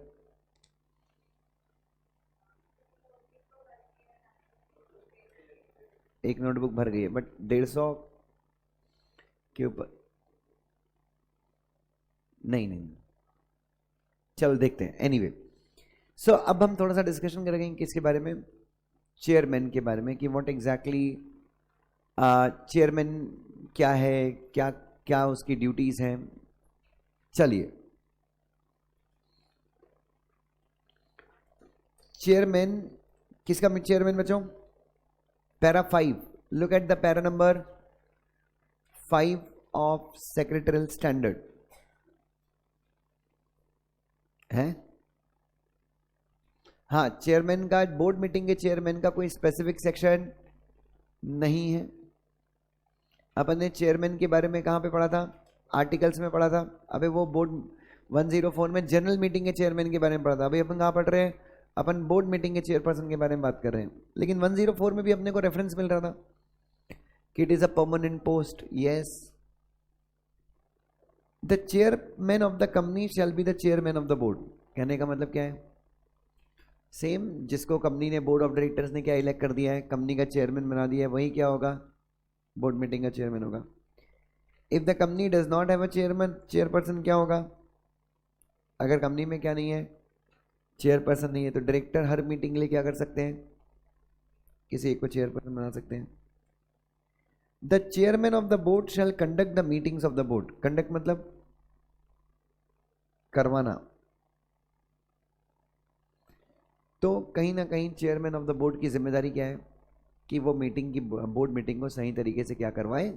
एक नोटबुक भर गई है, बट 150 के ऊपर नहीं। चलो देखते हैं। एनीवे, सो अब हम थोड़ा सा डिस्कशन करेंगे किसके बारे में? चेयरमैन के बारे में, कि व्हाट एग्जैक्टली चेयरमैन क्या है, क्या क्या उसकी ड्यूटीज हैं। चलिए, चेयरमैन, किसका चेयरमैन बच्चों? Para 5, look at the para number 5 of secretarial standard है। हाँ, चेयरमैन का, बोर्ड मीटिंग के चेयरमैन का कोई स्पेसिफिक सेक्शन नहीं है। अपन ने चेयरमैन के बारे में कहाँ पे पढ़ा था? आर्टिकल्स में पढ़ा था। अबे वो बोर्ड 104 में जनरल मीटिंग के चेयरमैन के बारे में पढ़ा था। अभी अपन कहाँ पढ़ रहे हैं? अपन बोर्ड मीटिंग के चेयरपर्सन के बारे में बात कर रहे हैं। लेकिन 104 में भी अपने को रेफरेंस मिल रहा था कि it is a permanent post. Yes, the chairman of the company shall be the chairman of the board. कहने का मतलब क्या है? सेम, जिसको कंपनी ने बोर्ड ऑफ डायरेक्टर्स ने क्या इलेक्ट कर दिया है, कंपनी का चेयरमैन बना दिया है, वही क्या होगा? बोर्ड मीटिंग का चेयरमैन होगा। If the company does not have a chairman, chairperson क्या होगा? अगर कंपनी में क्या नहीं है, चेयरपर्सन नहीं है, तो डायरेक्टर हर मीटिंग के लिए क्या कर सकते हैं? किसी एक को चेयरपर्सन बना सकते हैं। The chairman of the board shall conduct the meetings of the board. Conduct मतलब करवाना। तो कहीं ना कहीं चेयरमैन ऑफ द बोर्ड की जिम्मेदारी क्या है? कि वो मीटिंग की, बोर्ड मीटिंग को सही तरीके से क्या करवाए,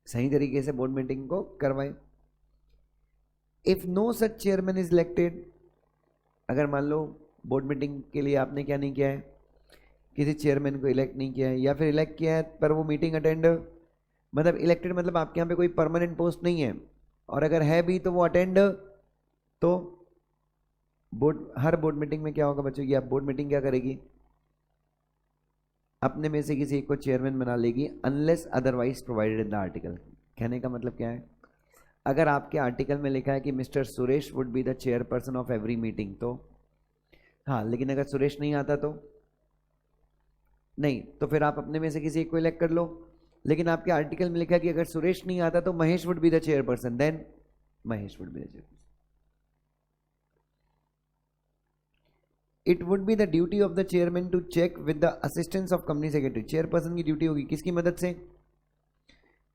सही तरीके से बोर्ड मीटिंग को करवाए। If no such chairman is elected, अगर मान लो बोर्ड मीटिंग के लिए आपने क्या नहीं किया है, किसी चेयरमैन को इलेक्ट नहीं किया है, या फिर इलेक्ट किया है पर वो मीटिंग अटेंड, मतलब इलेक्टेड मतलब आपके यहाँ पे कोई परमानेंट पोस्ट नहीं है, और अगर है भी तो वो अटेंड, तो हर बोर्ड मीटिंग में क्या होगा बच्चों? ये बोर्ड मीटिंग क्या करेगी? अपने में से किसी एक को चेयरमैन बना लेगी, unless otherwise provided in the article. कहने का मतलब क्या है? अगर आपके आर्टिकल में लिखा है कि mister Suresh would be the chairperson of every meeting, तो हाँ, लेकिन अगर सुरेश नहीं आता तो नहीं, तो फिर आप अपने में से किसी एक को इलेक्ट कर लो। लेकिन आपके आर्टिकल में लिखा है कि अगर सुरेश नहीं आता तो Mahesh would be the chairperson, then Mahesh would be the chairperson. It would be the duty of the chairman to check with the assistance of company secretary. Chairperson की ड्यूटी होगी किसकी मदद से?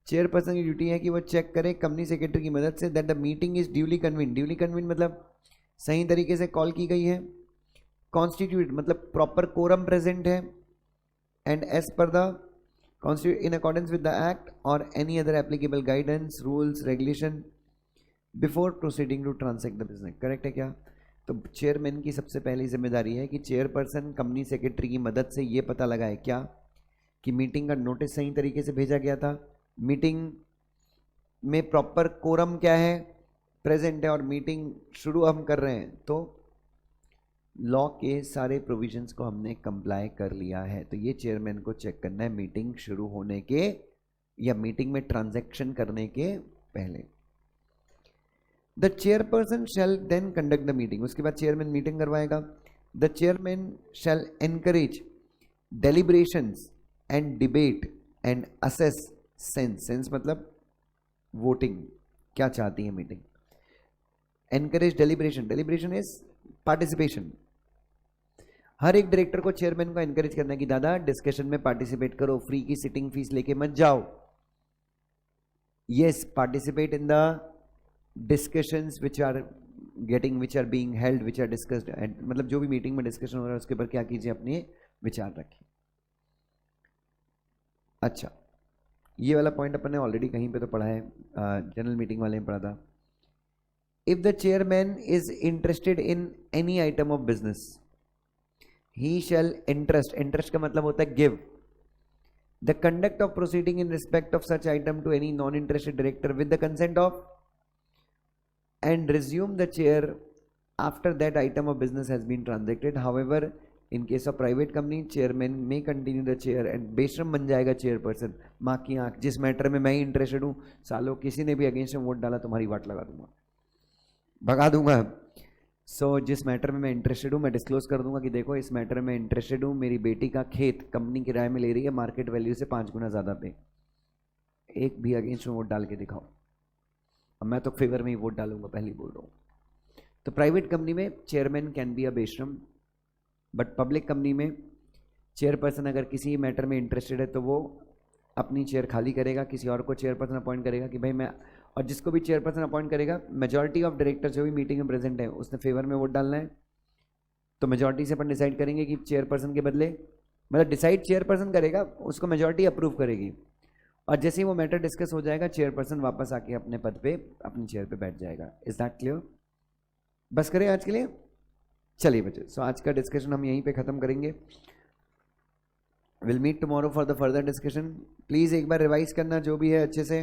चेयरपर्सन की ड्यूटी है कि वो चेक करे कंपनी सेक्रेटरी की मदद say that the meeting is duly convene. Duly convene मतलब सही तरीके से कॉल की गई है। कॉन्स्टिट्यूट मतलब प्रॉपर कोरम प्रेजेंट है, and as per the constitute in accordance with the act or any other applicable guidance, rules, regulation before proceeding to transact the business. Correct है क्या? तो चेयरमैन की सबसे पहली जिम्मेदारी है कि चेयरपर्सन कंपनी सेक्रेटरी की मदद से ये पता लगाए क्या कि मीटिंग का नोटिस सही तरीके से भेजा गया था, मीटिंग में प्रॉपर कोरम क्या है, प्रेजेंट है, और मीटिंग शुरू हम कर रहे हैं तो लॉ के सारे प्रोविजंस को हमने कंप्लाई कर लिया है। तो ये चेयरमैन को चेक करना है मीटिंग शुरू होने के या मीटिंग में ट्रांजैक्शन करने के पहले। The chairperson shall then conduct the meeting, उसके बाद चेयरमैन मीटिंग करवाएगा. The chairman shall encourage deliberations and debate and assess sense मतलब वोटिंग, क्या चाहती है मीटिंग. Encourage deliberation is participation. हर एक डायरेक्टर को चेयरमैन को एनकरेज करना है कि दादा डिस्कशन में पार्टिसिपेट करो, फ्री की सिटिंग फीस लेके मत जाओ. Yes, participate in the discussions which are being held, which are discussed. मतलब जो भी मीटिंग में डिस्कशन हो रहा है उसके ऊपर क्या कीजिए, अपने विचार रखिए. अच्छा, ये वाला पॉइंट अपन ने ऑलरेडी कहीं पे तो पढ़ा है, जनरल मीटिंग वाले में पढ़ा था. If the chairman is interested in any item of business, he shall interest का मतलब होता है give the conduct of proceeding in respect of such item to any non interested director with the consent of and resume the chair after that item of business has been transacted. However in case of private company, chairman may continue the chair and बेशरम बन जाएगा chairperson. माँ की आंख, जिस matter में मैं ही interested हूँ, सालों किसी ने भी अगेंस्ट में वोट डाला तुम्हारी वाट लगा दूंगा, भगा दूंगा. सो जिस मैटर में मैं इंटरेस्टेड हूँ मैं डिस्क्लोज कर दूंगा कि देखो इस मैटर में इंटरेस्टेड हूँ, मेरी बेटी का खेत कंपनी किराए में ले रही है मार्केट वैल्यू से 5 गुना ज़्यादा पे, एक भी अगेंस्ट में वोट डाल के दिखाओ. अब मैं तो फेवर में ही वोट डालूंगा, पहले बोल रहा हूँ. तो प्राइवेट कंपनी में चेयरमैन कैन बी अ बेशरम, बट पब्लिक कंपनी में चेयरपर्सन अगर किसी मैटर में इंटरेस्टेड है तो वो अपनी चेयर खाली करेगा, किसी और को चेयरपर्सन अपॉइंट करेगा कि भाई मैं, और जिसको भी चेयरपर्सन अपॉइंट करेगा, मेजॉरिटी ऑफ डायरेक्टर जो भी मीटिंग में प्रेजेंट है उसने फेवर में वोट डालना है. तो मेजॉरिटी से अपन डिसाइड करेंगे कि चेयरपर्सन के बदले, मतलब डिसाइड चेयरपर्सन करेगा, उसको मेजॉरिटी अप्रूव करेगी, और जैसे ही वो मैटर डिस्कस हो जाएगा चेयरपर्सन वापस आके अपने पद पे, अपनी चेयर पे बैठ जाएगा. Is that clear? बस करें आज के लिए. चलिए बच्चे, सो आज का डिस्कशन हम यहीं पे ख़त्म करेंगे. Will meet tomorrow for the further discussion. Please एक बार रिवाइज करना जो भी है अच्छे से.